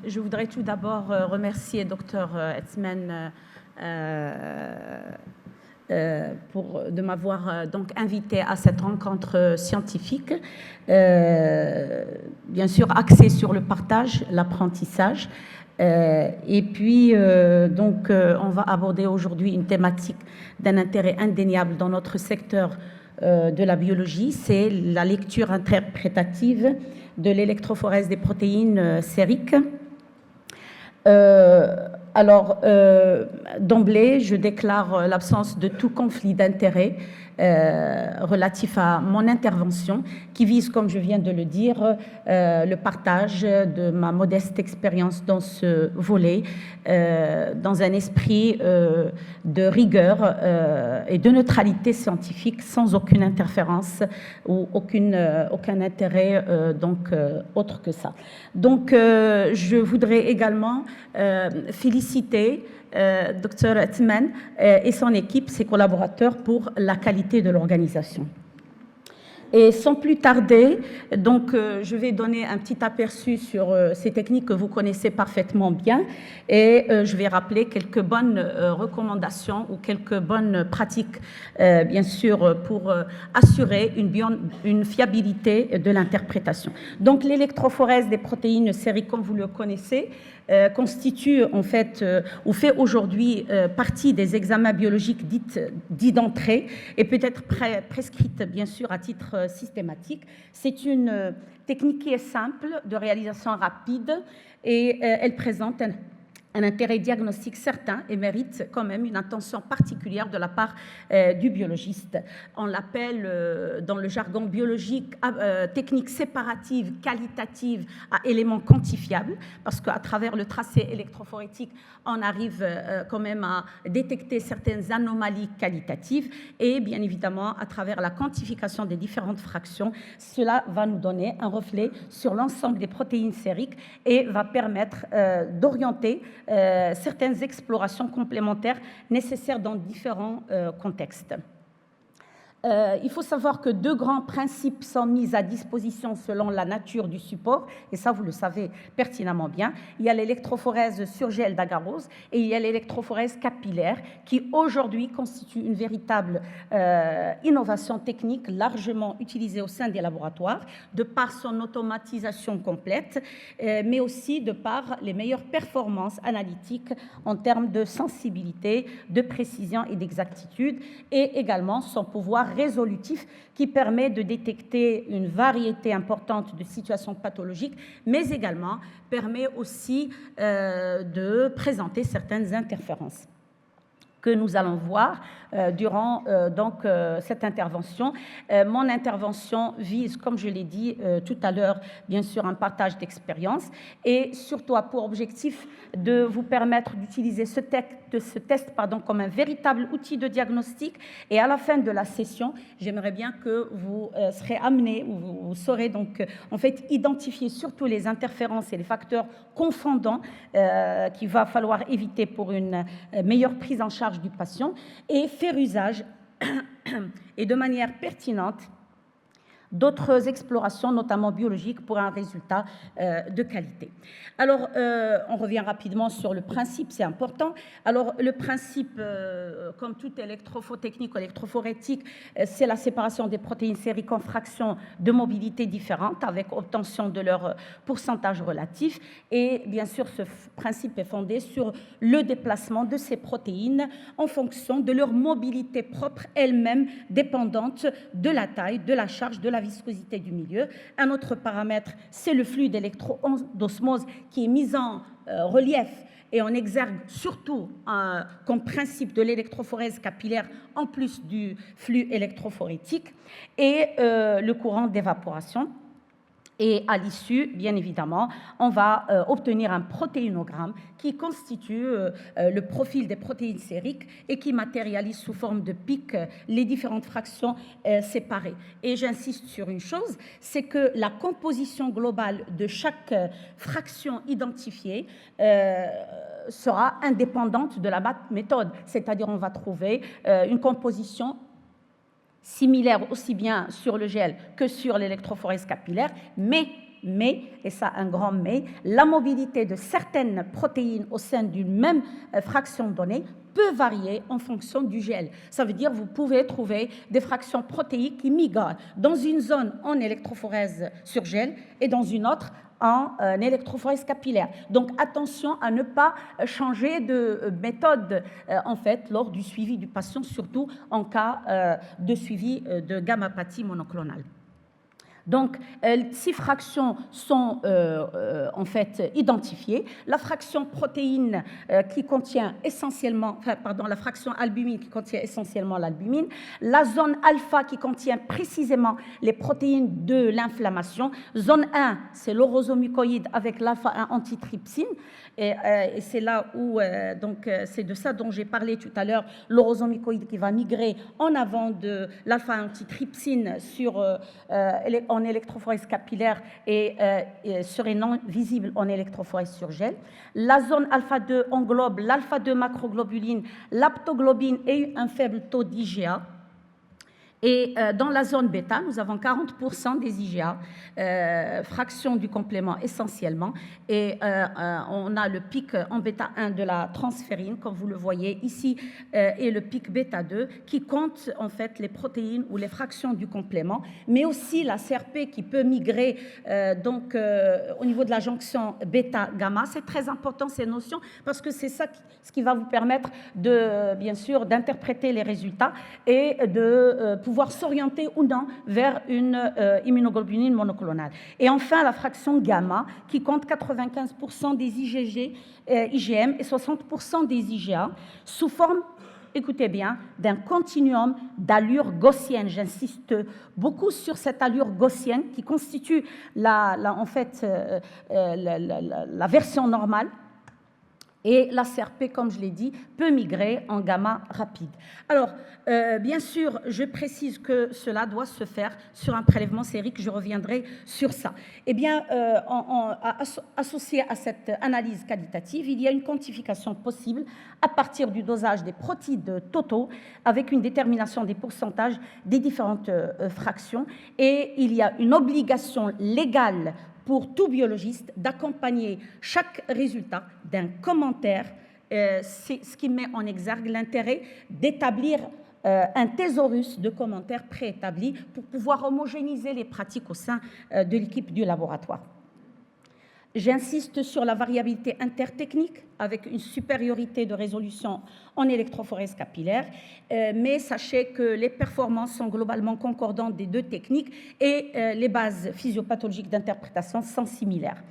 Je voudrais tout d'abord remercier Dr Etzmen de m'avoir donc invité à cette rencontre scientifique, bien sûr axée sur le partage, l'apprentissage. Et puis, on va aborder aujourd'hui une thématique d'un intérêt indéniable dans notre secteur de la biologie, c'est la lecture interprétative de l'électrophorèse des protéines sériques. D'emblée, je déclare l'absence de tout conflit d'intérêt relatif à mon intervention qui vise, comme je viens de le dire, le partage de ma modeste expérience dans ce volet, dans un esprit de rigueur et de neutralité scientifique, sans aucune interférence ou aucun intérêt autre que ça. Donc, je voudrais également féliciter Dr Etzmen et son équipe, ses collaborateurs, pour la qualité de l'organisation. Et sans plus tarder, donc, je vais donner un petit aperçu sur ces techniques que vous connaissez parfaitement bien et je vais rappeler quelques bonnes recommandations ou quelques bonnes pratiques, bien sûr, pour assurer une fiabilité de l'interprétation. Donc, l'électrophorèse des protéines sériques, comme vous le connaissez, constitue en fait ou fait aujourd'hui partie des examens biologiques dits d'entrée et peut être prescrite bien sûr à titre systématique. C'est une technique qui est simple, de réalisation rapide et elle présente un intérêt diagnostique certain et mérite quand même une attention particulière de la part du biologiste. On l'appelle dans le jargon biologique technique séparative, qualitative à éléments quantifiables, parce qu'à travers le tracé électrophorétique, on arrive quand même à détecter certaines anomalies qualitatives et bien évidemment à travers la quantification des différentes fractions, cela va nous donner un reflet sur l'ensemble des protéines sériques et va permettre d'orienter certaines explorations complémentaires nécessaires dans différents contextes. Il faut savoir que deux grands principes sont mis à disposition selon la nature du support, et ça vous le savez pertinemment bien. Il y a l'électrophorèse sur gel d'agarose et il y a l'électrophorèse capillaire qui aujourd'hui constitue une véritable innovation technique largement utilisée au sein des laboratoires de par son automatisation complète, mais aussi de par les meilleures performances analytiques en termes de sensibilité, de précision et d'exactitude, et également son pouvoir résolutif qui permet de détecter une variété importante de situations pathologiques, mais également permet aussi de présenter certaines interférences que nous allons voir durant cette intervention. Mon intervention vise, comme je l'ai dit tout à l'heure, bien sûr un partage d'expérience et surtout a pour objectif de vous permettre d'utiliser ce test comme un véritable outil de diagnostic. Et à la fin de la session, j'aimerais bien que vous serez amenés ou vous saurez donc en fait identifier surtout les interférences et les facteurs confondants qu'il va falloir éviter pour une meilleure prise en charge du patient et faire usage et de manière pertinente d'autres explorations, notamment biologiques, pour un résultat de qualité. Alors, on revient rapidement sur le principe, c'est important. Alors, le principe, comme toute électrophotechnique ou électrophorétique, c'est la séparation des protéines sériques en fractions de mobilité différentes avec obtention de leur pourcentage relatif. Et bien sûr, ce principe est fondé sur le déplacement de ces protéines en fonction de leur mobilité propre, elle-même dépendante de la taille, de la charge, de la viscosité du milieu. Un autre paramètre, c'est le flux d'électro-osmose qui est mis en relief et en exergue surtout comme principe de l'électrophorèse capillaire en plus du flux électrophorétique et le courant d'évaporation. Et à l'issue, bien évidemment, on va obtenir un protéinogramme qui constitue le profil des protéines sériques et qui matérialise sous forme de pics les différentes fractions séparées. Et j'insiste sur une chose, c'est que la composition globale de chaque fraction identifiée sera indépendante de la méthode. C'est-à-dire on va trouver une composition similaire aussi bien sur le gel que sur l'électrophorèse capillaire, mais mais, et ça un grand mais, la mobilité de certaines protéines au sein d'une même fraction donnée peut varier en fonction du gel. Ça veut dire que vous pouvez trouver des fractions protéiques qui migrent dans une zone en électrophorèse sur gel et dans une autre en électrophorèse capillaire. Donc attention à ne pas changer de méthode en fait lors du suivi du patient, surtout en cas de suivi de gammapathie monoclonale. Donc, 6 fractions sont en fait identifiées. La fraction protéine qui contient essentiellement, la fraction albumine qui contient essentiellement l'albumine, la zone alpha qui contient précisément les protéines de l'inflammation. Zone 1, c'est l'orosomucoïde avec l'alpha-1 antitrypsine. Et c'est là où, c'est de ça dont j'ai parlé tout à l'heure, l'orosomucoïde qui va migrer en avant de l'alpha-1 antitrypsine en électrophorèse capillaire et serait non visible en électrophorèse sur gel. La zone alpha-2 englobe l'alpha-2 macroglobuline, l'aptoglobine et un faible taux d'IgA. Et dans la zone bêta, nous avons 40% des IgA, fraction du complément essentiellement, et on a le pic en bêta 1 de la transférine, comme vous le voyez ici, et le pic bêta 2 qui compte en fait les protéines ou les fractions du complément, mais aussi la CRP qui peut migrer au niveau de la jonction bêta-gamma. C'est très important ces notions parce que c'est ça ce qui va vous permettre de, bien sûr, d'interpréter les résultats et de pouvoir s'orienter ou non vers une immunoglobuline monoclonale. Et enfin, la fraction gamma, qui compte 95% des IgM et 60% des IgA, sous forme, écoutez bien, d'un continuum d'allure gaussienne. J'insiste beaucoup sur cette allure gaussienne qui constitue la version normale. Et la CRP, comme je l'ai dit, peut migrer en gamma rapide. Alors, bien sûr, je précise que cela doit se faire sur un prélèvement sérique. Je reviendrai sur ça. Eh bien, associé à cette analyse qualitative, il y a une quantification possible à partir du dosage des protides totaux avec une détermination des pourcentages des différentes fractions. Et il y a une obligation légale pour tout biologiste d'accompagner chaque résultat d'un commentaire. C'est ce qui met en exergue l'intérêt d'établir un thésaurus de commentaires préétablis pour pouvoir homogénéiser les pratiques au sein de l'équipe du laboratoire. J'insiste sur la variabilité intertechnique avec une supériorité de résolution en électrophorèse capillaire, mais sachez que les performances sont globalement concordantes des deux techniques et les bases physiopathologiques d'interprétation sont similaires.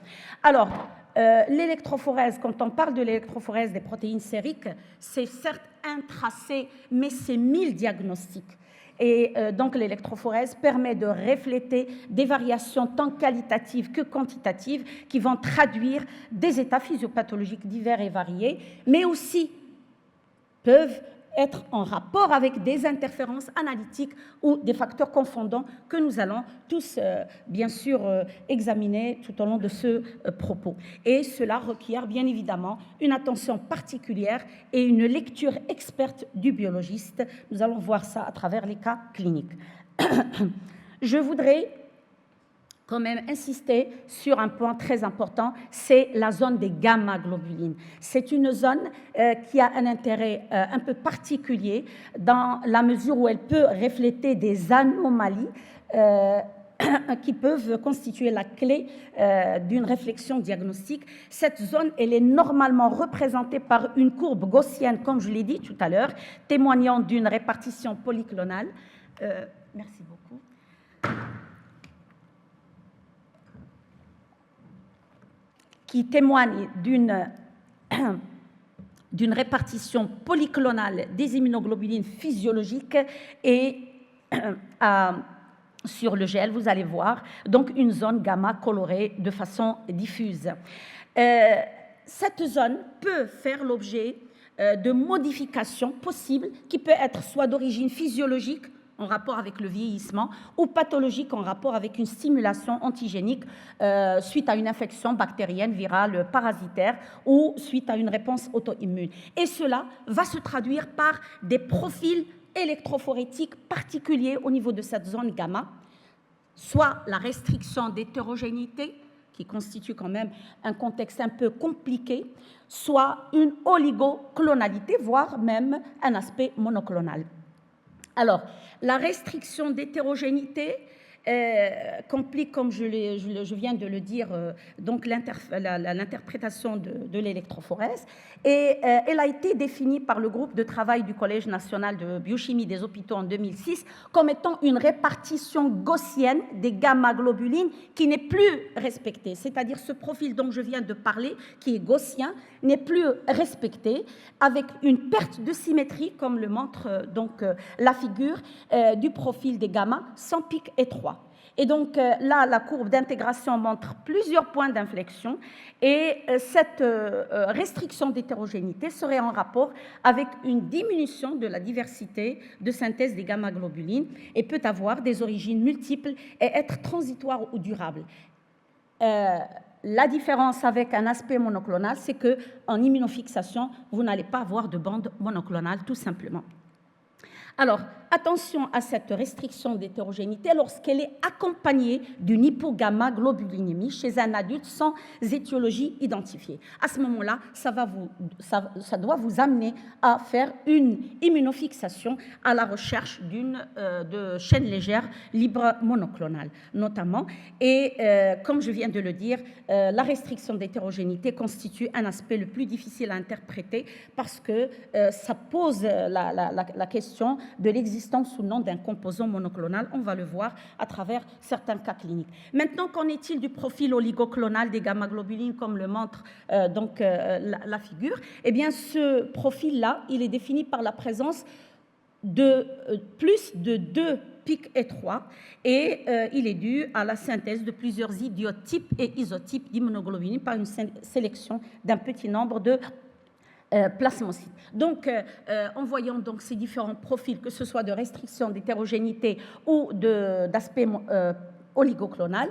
Alors, l'électrophorèse, quand on parle de l'électrophorèse des protéines sériques, c'est certes un tracé, mais c'est 1000 diagnostics. Et donc, l'électrophorèse permet de refléter des variations tant qualitatives que quantitatives qui vont traduire des états physiopathologiques divers et variés, mais aussi peuvent être en rapport avec des interférences analytiques ou des facteurs confondants que nous allons tous, bien sûr, examiner tout au long de ce propos. Et cela requiert, bien évidemment, une attention particulière et une lecture experte du biologiste. Nous allons voir ça à travers les cas cliniques. Je voudrais quand même insister sur un point très important, c'est la zone des gamma-globulines. C'est une zone qui a un intérêt un peu particulier dans la mesure où elle peut refléter des anomalies qui peuvent constituer la clé d'une réflexion diagnostique. Cette zone, elle est normalement représentée par une courbe gaussienne, comme je l'ai dit tout à l'heure, témoignant d'une répartition polyclonale. Merci beaucoup. Qui témoigne d'une répartition polyclonale des immunoglobulines physiologiques et sur le gel, vous allez voir, donc une zone gamma colorée de façon diffuse. Cette zone peut faire l'objet de modifications possibles qui peuvent être soit d'origine physiologique, en rapport avec le vieillissement, ou pathologique en rapport avec une stimulation antigénique suite à une infection bactérienne, virale, parasitaire ou suite à une réponse auto-immune. Et cela va se traduire par des profils électrophorétiques particuliers au niveau de cette zone gamma, soit la restriction d'hétérogénéité, qui constitue quand même un contexte un peu compliqué, soit une oligoclonalité, voire même un aspect monoclonal. Alors, la restriction d'hétérogénéité complique, comme je viens de le dire, donc l'interprétation de l'électrophorèse, et elle a été définie par le groupe de travail du Collège national de biochimie des hôpitaux en 2006 comme étant une répartition gaussienne des gamma-globulines qui n'est plus respectée, c'est-à-dire ce profil dont je viens de parler, qui est gaussien, n'est plus respecté, avec une perte de symétrie, comme le montre donc la figure du profil des gamma sans pic étroit. Et donc là, la courbe d'intégration montre plusieurs points d'inflexion et cette restriction d'hétérogénéité serait en rapport avec une diminution de la diversité de synthèse des gamma-globulines et peut avoir des origines multiples et être transitoire ou durable. La différence avec un aspect monoclonal, c'est qu'en immunofixation, vous n'allez pas avoir de bande monoclonale, tout simplement. Alors, attention à cette restriction d'hétérogénéité lorsqu'elle est accompagnée d'une hypogamma-globulinémie chez un adulte sans étiologie identifiée. À ce moment-là, ça doit vous amener à faire une immunofixation à la recherche de chaînes légères libres monoclonales, notamment. Et comme je viens de le dire, la restriction d'hétérogénéité constitue un aspect le plus difficile à interpréter parce que ça pose la question de l'existence ou non d'un composant monoclonal. On va le voir à travers certains cas cliniques. Maintenant, qu'en est-il du profil oligoclonal des gamma-globulines, comme le montre la figure? Eh bien, ce profil-là, il est défini par la présence de plus de 2 pics étroits et il est dû à la synthèse de plusieurs idiotypes et isotypes d'immunoglobulines par une sélection d'un petit nombre de plasmocytes. Donc, en voyant donc ces différents profils, que ce soit de restriction d'hétérogénéité ou d'aspect oligoclonal,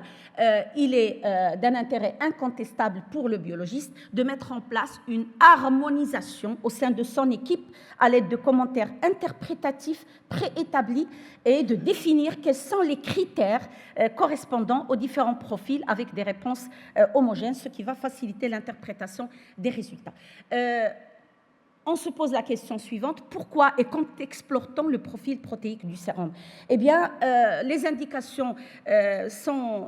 il est d'un intérêt incontestable pour le biologiste de mettre en place une harmonisation au sein de son équipe à l'aide de commentaires interprétatifs préétablis et de définir quels sont les critères correspondant aux différents profils avec des réponses homogènes, ce qui va faciliter l'interprétation des résultats. On se pose la question suivante, pourquoi et quand explore-t-on le profil protéique du sérum? Eh bien, les indications sont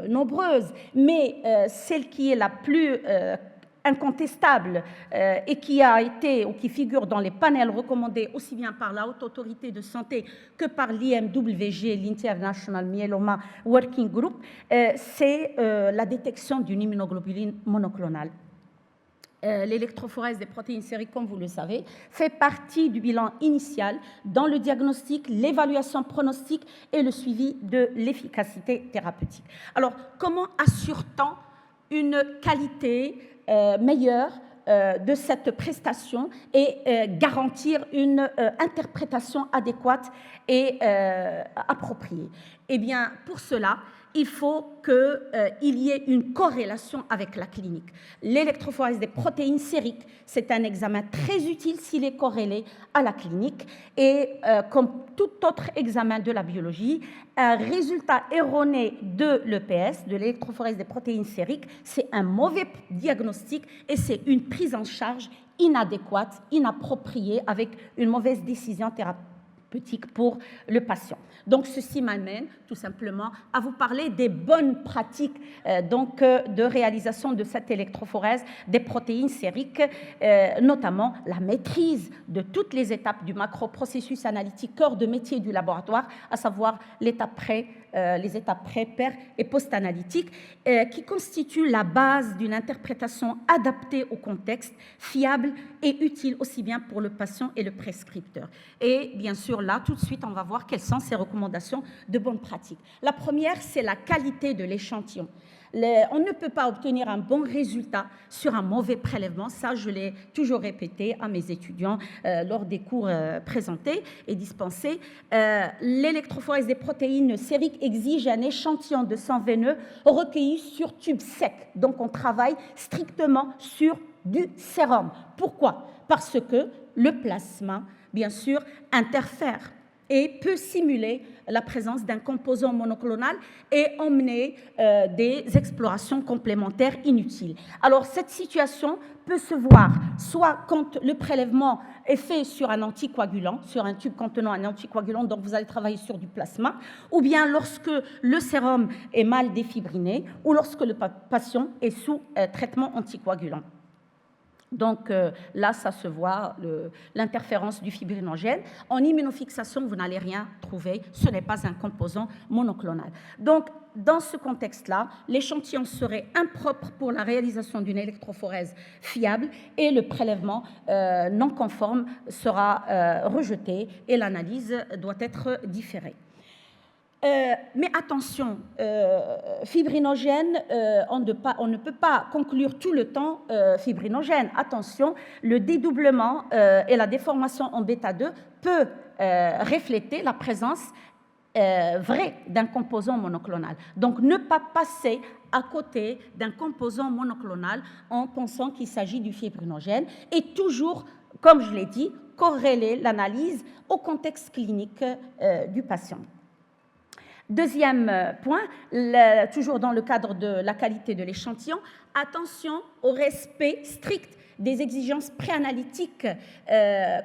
nombreuses, mais celle qui est la plus incontestable et qui a été ou qui figure dans les panels recommandés aussi bien par la Haute Autorité de Santé que par l'IMWG, l'International Myeloma Working Group, c'est la détection d'une immunoglobuline monoclonale. L'électrophorèse des protéines sériques, comme vous le savez, fait partie du bilan initial dans le diagnostic, l'évaluation pronostique et le suivi de l'efficacité thérapeutique. Alors, comment assure-t-on une qualité meilleure de cette prestation et garantir une interprétation adéquate et appropriée? Eh bien, pour cela, il faut qu'il y ait une corrélation avec la clinique. L'électrophorèse des protéines sériques, c'est un examen très utile s'il est corrélé à la clinique. Et comme tout autre examen de la biologie, un résultat erroné de l'EPS, de l'électrophorèse des protéines sériques, c'est un mauvais diagnostic et c'est une prise en charge inadéquate, inappropriée, avec une mauvaise décision thérapeutique pour le patient. Donc, ceci m'amène tout simplement à vous parler des bonnes pratiques de réalisation de cette électrophorèse des protéines sériques, notamment la maîtrise de toutes les étapes du macroprocessus analytique, cœur de métier du laboratoire, à savoir l'étape pré, les étapes pré, per et post-analytiques, qui constituent la base d'une interprétation adaptée au contexte, fiable et utile aussi bien pour le patient et le prescripteur. Et bien sûr, là, tout de suite, on va voir quelles sont ces recommandations de bonne pratique. La première, c'est la qualité de l'échantillon. On ne peut pas obtenir un bon résultat sur un mauvais prélèvement. Ça, je l'ai toujours répété à mes étudiants lors des cours présentés et dispensés. L'électrophorèse des protéines sériques exige un échantillon de sang veineux recueilli sur tube sec. Donc, on travaille strictement sur du sérum. Pourquoi? Parce que le plasma, bien sûr, interfère et peut simuler la présence d'un composant monoclonal et emmener des explorations complémentaires inutiles. Alors, cette situation peut se voir soit quand le prélèvement est fait sur un anticoagulant, sur un tube contenant un anticoagulant, donc vous allez travailler sur du plasma, ou bien lorsque le sérum est mal défibriné, ou lorsque le patient est sous traitement anticoagulant. Donc là, ça se voit, l'interférence du fibrinogène. En immunofixation, vous n'allez rien trouver. Ce n'est pas un composant monoclonal. Donc, dans ce contexte-là, l'échantillon serait impropre pour la réalisation d'une électrophorèse fiable et le prélèvement non conforme sera rejeté et l'analyse doit être différée. Mais attention, fibrinogène, on ne peut pas conclure tout le temps fibrinogène. Attention, le dédoublement et la déformation en bêta-2 peut refléter la présence vraie d'un composant monoclonal. Donc, ne pas passer à côté d'un composant monoclonal en pensant qu'il s'agit du fibrinogène et toujours, comme je l'ai dit, corréler l'analyse au contexte clinique du patient. Deuxième point, toujours dans le cadre de la qualité de l'échantillon, attention au respect strict des exigences préanalytiques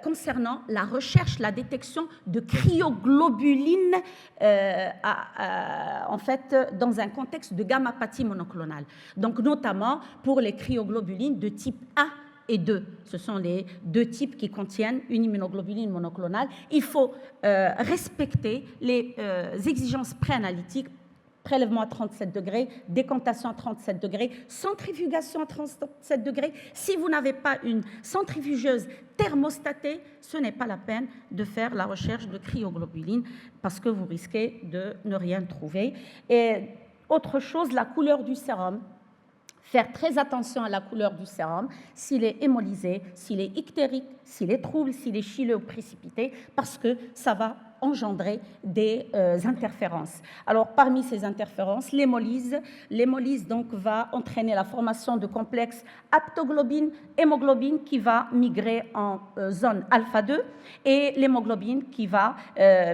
concernant la recherche, la détection de cryoglobuline en fait, dans un contexte de gammapathie monoclonale. Donc, notamment pour les cryoglobulines de type A et 2. Ce sont les deux types qui contiennent une immunoglobuline monoclonale. Il faut respecter les exigences préanalytiques, prélèvement à 37 degrés, décantation à 37 degrés, centrifugation à 37 degrés. Si vous n'avez pas une centrifugeuse thermostatée, ce n'est pas la peine de faire la recherche de cryoglobuline parce que vous risquez de ne rien trouver. Et autre chose, la couleur du sérum. Faire très attention à la couleur du sérum, s'il est hémolysé, s'il est ictérique, s'il est trouble, s'il est chileux ou précipité, parce que ça va engendrer des interférences. Alors, parmi ces interférences, l'hémolyse donc va entraîner la formation de complexes aptoglobine-hémoglobine qui va migrer en zone alpha-2 et l'hémoglobine qui va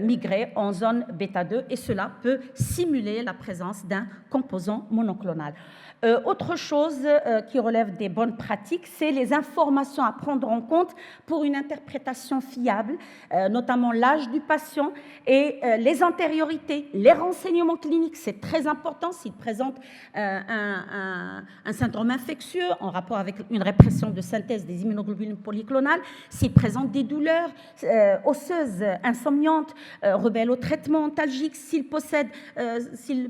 migrer en zone bêta-2 et cela peut simuler la présence d'un composant monoclonal. Autre chose qui relève des bonnes pratiques, c'est les informations à prendre en compte pour une interprétation fiable, notamment l'âge du patient et les antériorités, les renseignements cliniques, c'est très important s'il présente un syndrome infectieux en rapport avec une répression de synthèse des immunoglobulines polyclonales, s'il présente des douleurs osseuses, insomniantes, rebelles au traitement antalgique, s'il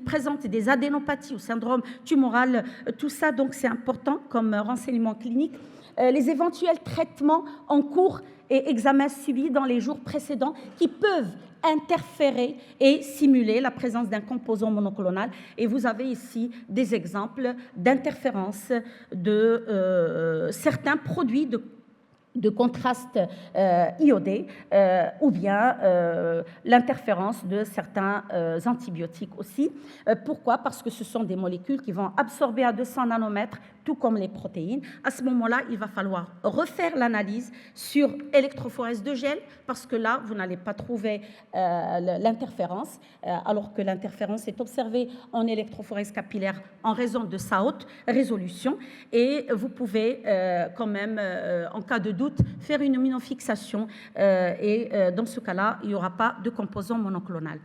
présente des adénopathies ou syndrome tumoral, tout ça, donc c'est important comme renseignement clinique. Les éventuels traitements en cours et examens subis dans les jours précédents qui peuvent interférer et simuler la présence d'un composant monoclonal. Et vous avez ici des exemples d'interférences de certains produits de contraste iodé ou bien l'interférence de certains antibiotiques aussi. Pourquoi? Parce que ce sont des molécules qui vont absorber à 200 nanomètres, tout comme les protéines. À ce moment-là, il va falloir refaire l'analyse sur électrophorèse de gel parce que là, vous n'allez pas trouver l'interférence, alors que l'interférence est observée en électrophorèse capillaire en raison de sa haute résolution. Et vous pouvez quand même, en cas de doute, faire une immunofixation et dans ce cas-là, il n'y aura pas de composant monoclonal.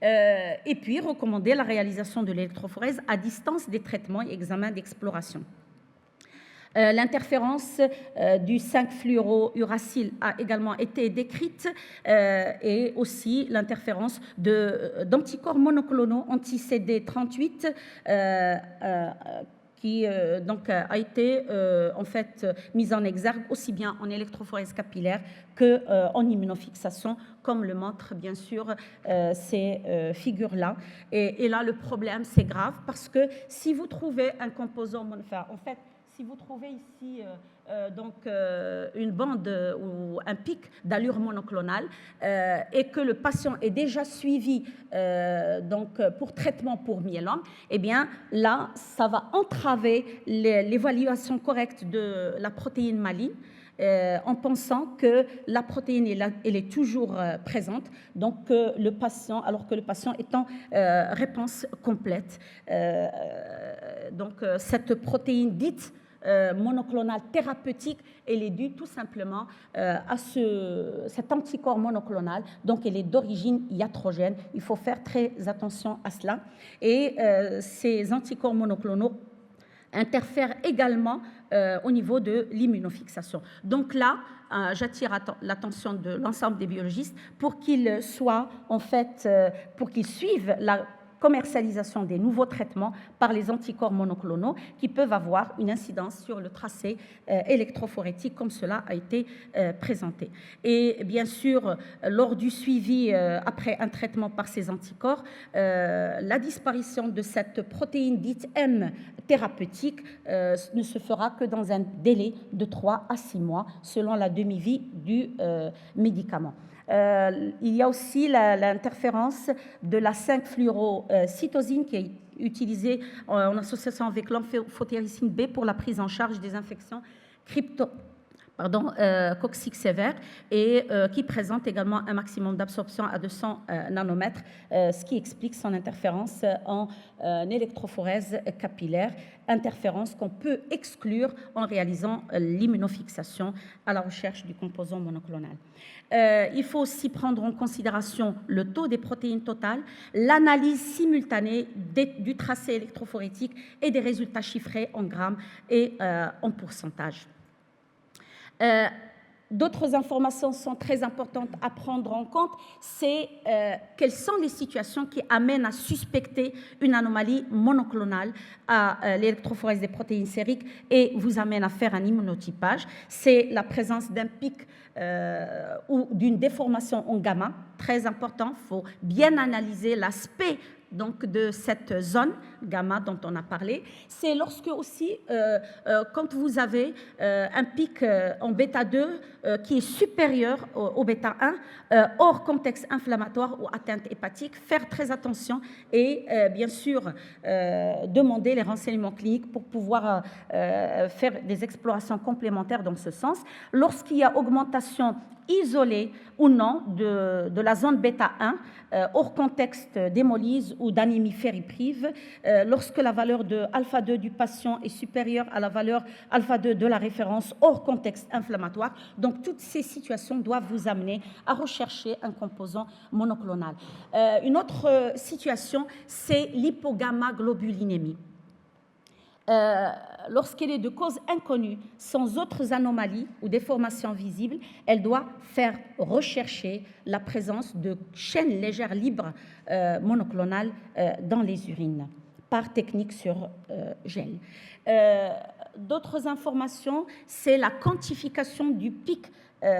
Et puis, recommander la réalisation de l'électrophorèse à distance des traitements et examens d'exploration. L'interférence du 5-fluorouracile a également été décrite et aussi l'interférence d'anticorps monoclonaux anti-CD38 qui donc a été en fait mise en exergue aussi bien en électrophorèse capillaire qu'en immunofixation, comme le montrent bien sûr ces figures-là. Et là, le problème, c'est grave parce que si vous trouvez un composant monoclonal, en fait, si vous trouvez ici donc une bande ou un pic d'allure monoclonale et que le patient est déjà suivi donc pour traitement pour myélome, eh bien là, ça va entraver l'évaluation correcte de la protéine maligne en pensant que la protéine elle est toujours présente, donc le patient, alors que le patient est en réponse complète. Donc cette protéine dite monoclonale thérapeutique, elle est due tout simplement à cet anticorps monoclonal, donc elle est d'origine iatrogène. Il faut faire très attention à cela. Et ces anticorps monoclonaux interfèrent également au niveau de l'immunofixation. Donc là, j'attire l'attention de l'ensemble des biologistes pour qu'ils soient, en fait, pour qu'ils suivent la commercialisation des nouveaux traitements par les anticorps monoclonaux qui peuvent avoir une incidence sur le tracé électrophorétique comme cela a été présenté. Et bien sûr, lors du suivi après un traitement par ces anticorps, la disparition de cette protéine dite M thérapeutique ne se fera que dans un délai de 3 à 6 mois selon la demi-vie du médicament. Il y a aussi l'interférence de la 5-fluorocytosine qui est utilisée en association avec l'amphotéricine B pour la prise en charge des infections coxiques sévères et qui présente également un maximum d'absorption à 200 nanomètres, ce qui explique son interférence en électrophorèse capillaire, interférence qu'on peut exclure en réalisant l'immunofixation à la recherche du composant monoclonal. Il faut aussi prendre en considération le taux des protéines totales, l'analyse simultanée du tracé électrophorétique et des résultats chiffrés en grammes et en pourcentage. D'autres informations sont très importantes à prendre en compte, c'est quelles sont les situations qui amènent à suspecter une anomalie monoclonale à l'électrophorèse des protéines sériques et vous amènent à faire un immunotypage. C'est la présence d'un pic ou d'une déformation en gamma, très important, il faut bien analyser l'aspect donc de cette zone gamma dont on a parlé. C'est lorsque aussi, quand vous avez un pic en bêta 2 qui est supérieur au bêta 1, hors contexte inflammatoire ou atteinte hépatique, faire très attention et bien sûr demander les renseignements cliniques pour pouvoir faire des explorations complémentaires dans ce sens. Lorsqu'il y a augmentation isolée ou non de la zone bêta 1, hors contexte d'hémolyse ou d'anémie ferriprive, lorsque la valeur de alpha-2 du patient est supérieure à la valeur alpha-2 de la référence hors contexte inflammatoire. Donc, toutes ces situations doivent vous amener à rechercher un composant monoclonal. Une autre situation, c'est l'hypogamma-globulinémie. Lorsqu'elle est de cause inconnue, sans autres anomalies ou déformations visibles, elle doit faire rechercher la présence de chaînes légères libres monoclonales dans les urines par technique sur gel. D'autres informations, c'est la quantification du pic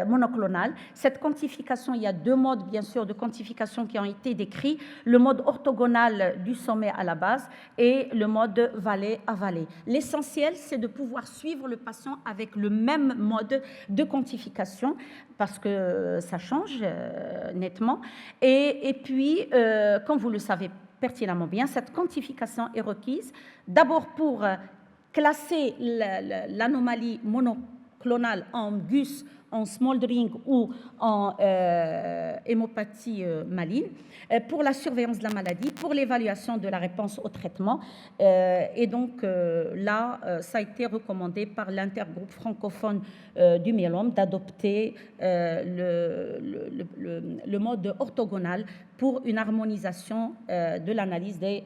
monoclonal. Cette quantification, il y a deux modes, bien sûr, de quantification qui ont été décrits. Le mode orthogonal du sommet à la base et le mode vallée à vallée. L'essentiel, c'est de pouvoir suivre le patient avec le même mode de quantification parce que ça change nettement. Et puis, comme vous le savez pertinemment bien, cette quantification est requise d'abord pour classer l'anomalie monoclonale en GUS, en smoldering ou en hémopathie maligne, pour la surveillance de la maladie, pour l'évaluation de la réponse au traitement. Et donc là, ça a été recommandé par l'intergroupe francophone du myélome d'adopter le mode orthogonal pour une harmonisation de l'analyse des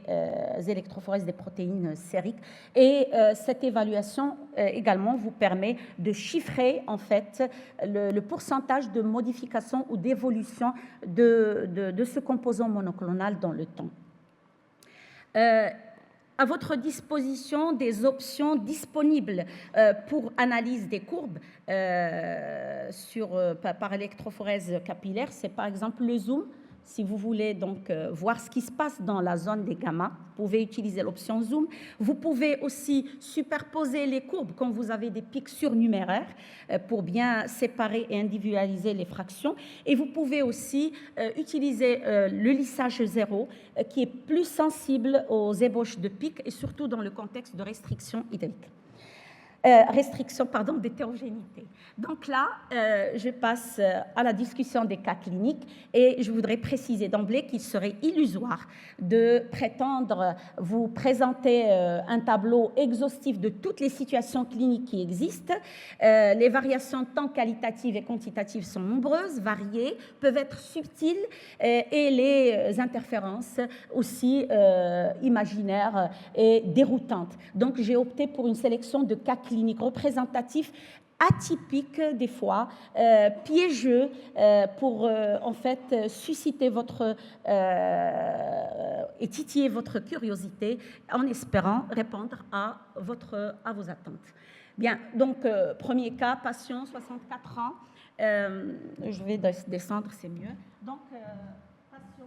électrophorèses des protéines sériques. Et cette évaluation également vous permet de chiffrer en fait le pourcentage de modification ou d'évolution de ce composant monoclonal dans le temps. À votre disposition des options disponibles pour analyse des courbes par électrophorèse capillaire, c'est par exemple le zoom. Si vous voulez donc voir ce qui se passe dans la zone des gamma, vous pouvez utiliser l'option zoom. Vous pouvez aussi superposer les courbes quand vous avez des pics surnuméraires pour bien séparer et individualiser les fractions. Et vous pouvez aussi utiliser le lissage zéro qui est plus sensible aux ébauches de pics et surtout dans le contexte de restriction hydrique. restriction pardon, d'hétérogénéité. Donc là, je passe à la discussion des cas cliniques et je voudrais préciser d'emblée qu'il serait illusoire de prétendre vous présenter un tableau exhaustif de toutes les situations cliniques qui existent. Les variations tant qualitatives et quantitatives sont nombreuses, variées, peuvent être subtiles et les interférences aussi imaginaires et déroutantes. Donc j'ai opté pour une sélection de cas cliniques représentatifs atypiques des fois, piégeux pour en fait susciter votre et titiller votre curiosité en espérant répondre à vos attentes. Bien, donc premier cas, patient, 64 ans. Je vais descendre, c'est mieux. Donc, patient.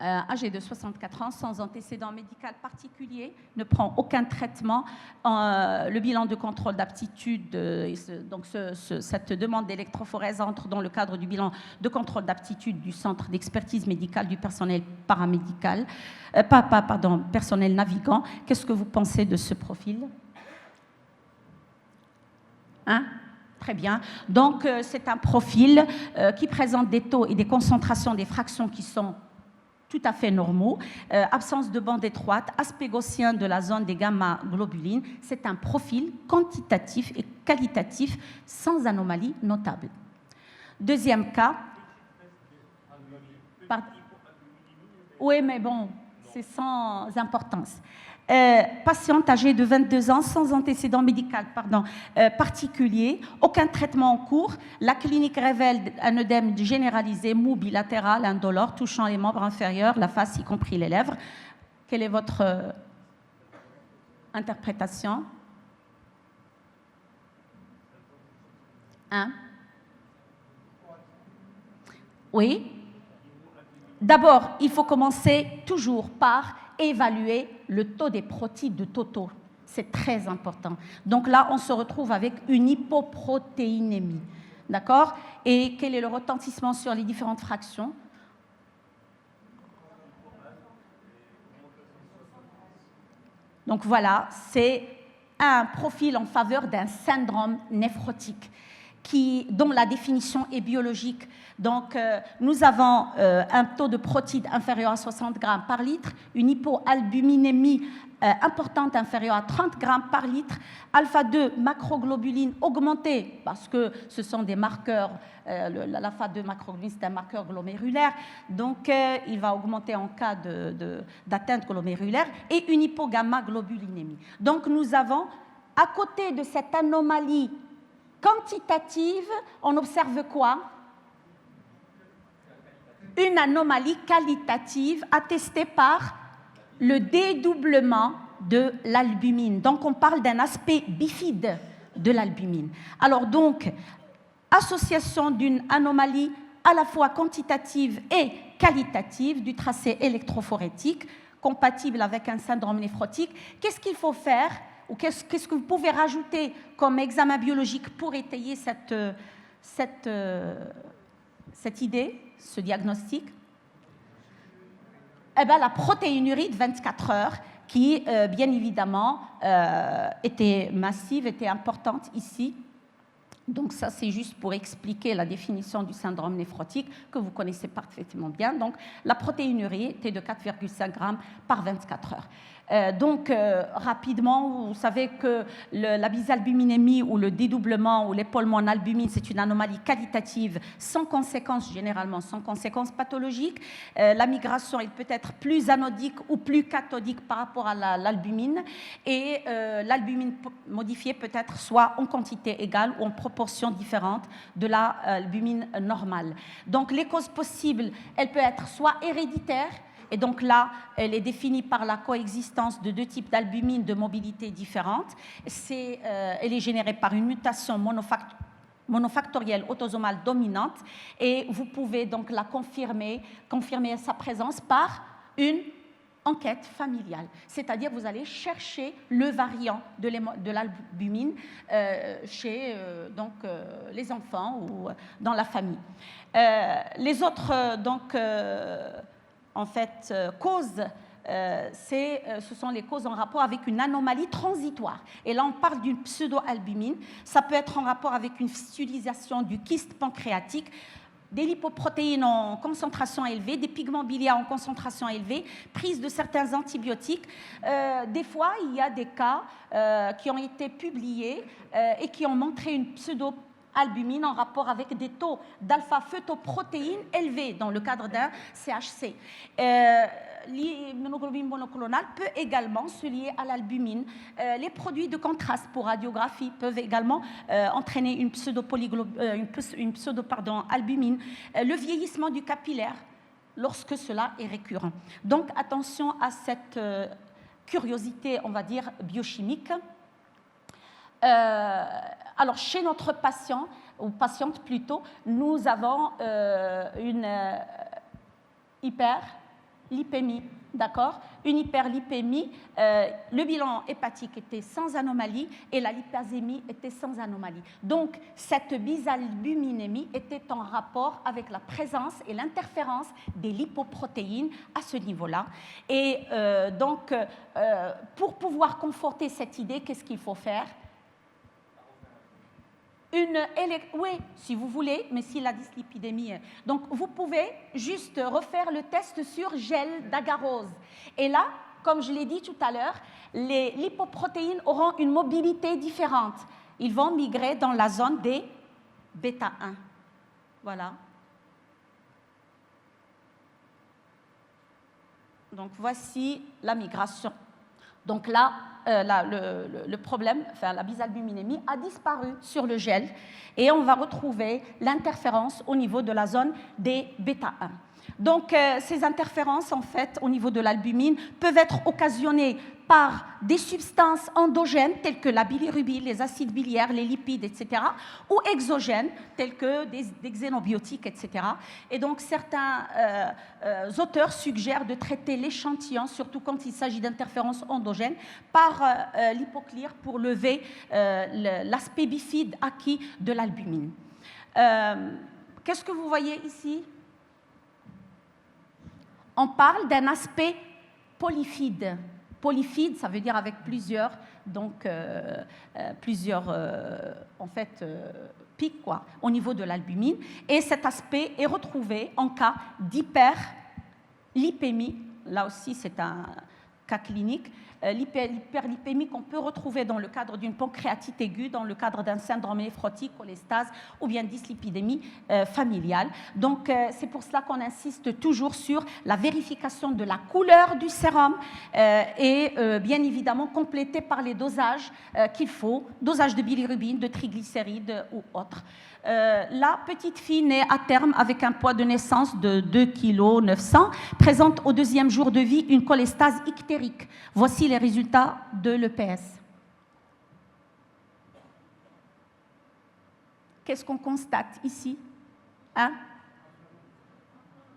Âgé de 64 ans, sans antécédent médical particulier, ne prend aucun traitement. Le bilan de contrôle d'aptitude, donc cette demande d'électrophorèse entre dans le cadre du bilan de contrôle d'aptitude du centre d'expertise médicale du personnel paramédical, personnel navigant. Qu'est-ce que vous pensez de ce profil? Hein? Très bien. Donc, c'est un profil qui présente des taux et des concentrations des fractions qui sont tout à fait normaux, absence de bande étroite, aspect gaussien de la zone des gamma-globulines. C'est un profil quantitatif et qualitatif sans anomalie notable. Deuxième cas. Oui, mais bon, c'est sans importance. Patiente âgée de 22 ans, sans antécédent médical particulier, aucun traitement en cours. La clinique révèle un œdème généralisé, mou bilatéral, indolore, touchant les membres inférieurs, la face, y compris les lèvres. Quelle est votre interprétation? Hein? Oui. D'abord, il faut commencer toujours par évaluer le taux des protides de Toto. C'est très important. Donc là, on se retrouve avec une hypoprotéinémie. D'accord? Et quel est le retentissement sur les différentes fractions? Donc voilà, c'est un profil en faveur d'un syndrome néphrotique dont la définition est biologique. Donc, nous avons un taux de protides inférieur à 60 grammes par litre, une hypoalbuminémie importante inférieure à 30 grammes par litre, alpha-2 macroglobuline augmentée, parce que ce sont des marqueurs, l'alpha-2 macroglobuline, c'est un marqueur glomérulaire, donc il va augmenter en cas d'atteinte glomérulaire, et une hypogamma-globulinémie. Donc, nous avons, à côté de cette anomalie quantitative, on observe quoi? Une anomalie qualitative attestée par le dédoublement de l'albumine. Donc, on parle d'un aspect bifide de l'albumine. Alors donc, association d'une anomalie à la fois quantitative et qualitative du tracé électrophorétique, compatible avec un syndrome néphrotique. Qu'est-ce qu'il faut faire? Ou qu'est-ce que vous pouvez rajouter comme examen biologique pour étayer cette idée, ce diagnostic? Eh bien, la protéinurie de 24 heures, qui, bien évidemment, était massive, était importante ici. Donc ça, c'est juste pour expliquer la définition du syndrome néphrotique que vous connaissez parfaitement bien. Donc, la protéinurie était de 4,5 grammes par 24 heures. Donc, rapidement, vous savez que la bisalbuminémie ou le dédoublement ou l'épaulement en albumine, c'est une anomalie qualitative sans conséquence, généralement sans conséquence pathologique. La migration, elle peut être plus anodique ou plus cathodique par rapport à l'albumine. Et l'albumine modifiée peut être soit en quantité égale ou en proportion différente de l'albumine normale. Donc, les causes possibles, elles peuvent être soit héréditaires, et donc là, elle est définie par la coexistence de deux types d'albumine de mobilité différentes. Elle est générée par une mutation monofactorielle autosomale dominante, et vous pouvez donc la confirmer sa présence par une enquête familiale. C'est-à-dire vous allez chercher le variant de l'albumine chez les enfants ou dans la famille. Les autres, causes ce sont les causes en rapport avec une anomalie transitoire. Et là, on parle d'une pseudo-albumine. Ça peut être en rapport avec une fistulisation du kyste pancréatique, des lipoprotéines en concentration élevée, des pigments biliaires en concentration élevée, prise de certains antibiotiques. Des fois, il y a des cas qui ont été publiés et qui ont montré une pseudo-albumine en rapport avec des taux d'alpha-phytoprotéines élevés dans le cadre d'un CHC. L'immunoglobine monoclonale peut également se lier à l'albumine. Les produits de contraste pour radiographie peuvent également entraîner une pseudo-albumine. Le vieillissement du capillaire, lorsque cela est récurrent. Donc, attention à cette curiosité, on va dire, biochimique. Alors, chez notre patient, ou patiente plutôt, nous avons une hyperlipémie, d'accord? Une hyperlipémie, le bilan hépatique était sans anomalie et la lipasémie était sans anomalie. Donc, cette bisalbuminémie était en rapport avec la présence et l'interférence des lipoprotéines à ce niveau-là. Et donc, pour pouvoir conforter cette idée, qu'est-ce qu'il faut faire? Oui, si vous voulez, mais si la dyslipidémie... Donc, vous pouvez juste refaire le test sur gel d'agarose. Et là, comme je l'ai dit tout à l'heure, les lipoprotéines auront une mobilité différente. Ils vont migrer dans la zone des bêta-1. Voilà. Donc, voici la migration. Donc là, le problème, enfin, la bisalbuminémie a disparu sur le gel et on va retrouver l'interférence au niveau de la zone des bêta-1. Donc, ces interférences, en fait, au niveau de l'albumine, peuvent être occasionnées par des substances endogènes telles que la bilirubine, les acides biliaires, les lipides, etc., ou exogènes tels que des xénobiotiques, etc. Et donc, certains auteurs suggèrent de traiter l'échantillon, surtout quand il s'agit d'interférences endogènes, par l'hypoclire pour lever l'aspect bifide acquis de l'albumine. Qu'est-ce que vous voyez ici ? On parle d'un aspect polyphide. Polyphide, ça veut dire avec plusieurs, donc en fait, pics quoi, au niveau de l'albumine. Et cet aspect est retrouvé en cas d'hyperlipémie. Là aussi, c'est un cas clinique. L'hyperlipémie qu'on peut retrouver dans le cadre d'une pancréatite aiguë, dans le cadre d'un syndrome néphrotique, cholestase ou bien dyslipidémie familiale. Donc, c'est pour cela qu'on insiste toujours sur la vérification de la couleur du sérum et bien évidemment complété par les dosages qu'il faut, dosage de bilirubine, de triglycérides ou autres. La petite fille née à terme avec un poids de naissance de 2,9 kg présente au deuxième jour de vie une cholestase ictérique. Voici les résultats de l'EPS. Qu'est-ce qu'on constate ici?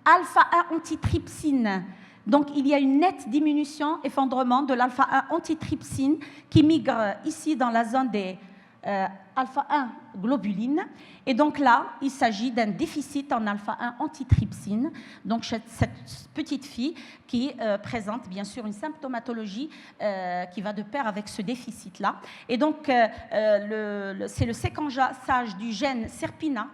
Alpha-1 antitrypsine. Donc, il y a une nette diminution, effondrement de l'alpha-1 antitrypsine qui migre ici dans la zone des alpha-1 globulines. Et donc là, il s'agit d'un déficit en alpha-1 antitrypsine. Donc cette petite fille qui présente bien sûr une symptomatologie qui va de pair avec ce déficit-là. Et donc c'est le séquençage du gène SERPINA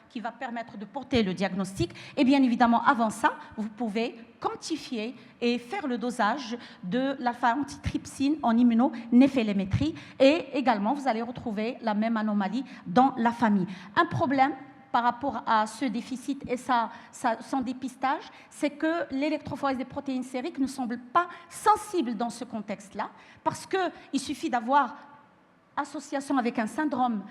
qui va permettre de porter le diagnostic. Et bien évidemment, avant ça, vous pouvez quantifier et faire le dosage de l'alpha-antitrypsine en immunonéphélémétrie. Et également, vous allez retrouver la même anomalie dans la famille. Un problème par rapport à ce déficit et son dépistage, c'est que l'électrophorèse des protéines sériques ne semble pas sensible dans ce contexte-là, parce qu'il suffit d'avoir association avec un syndrome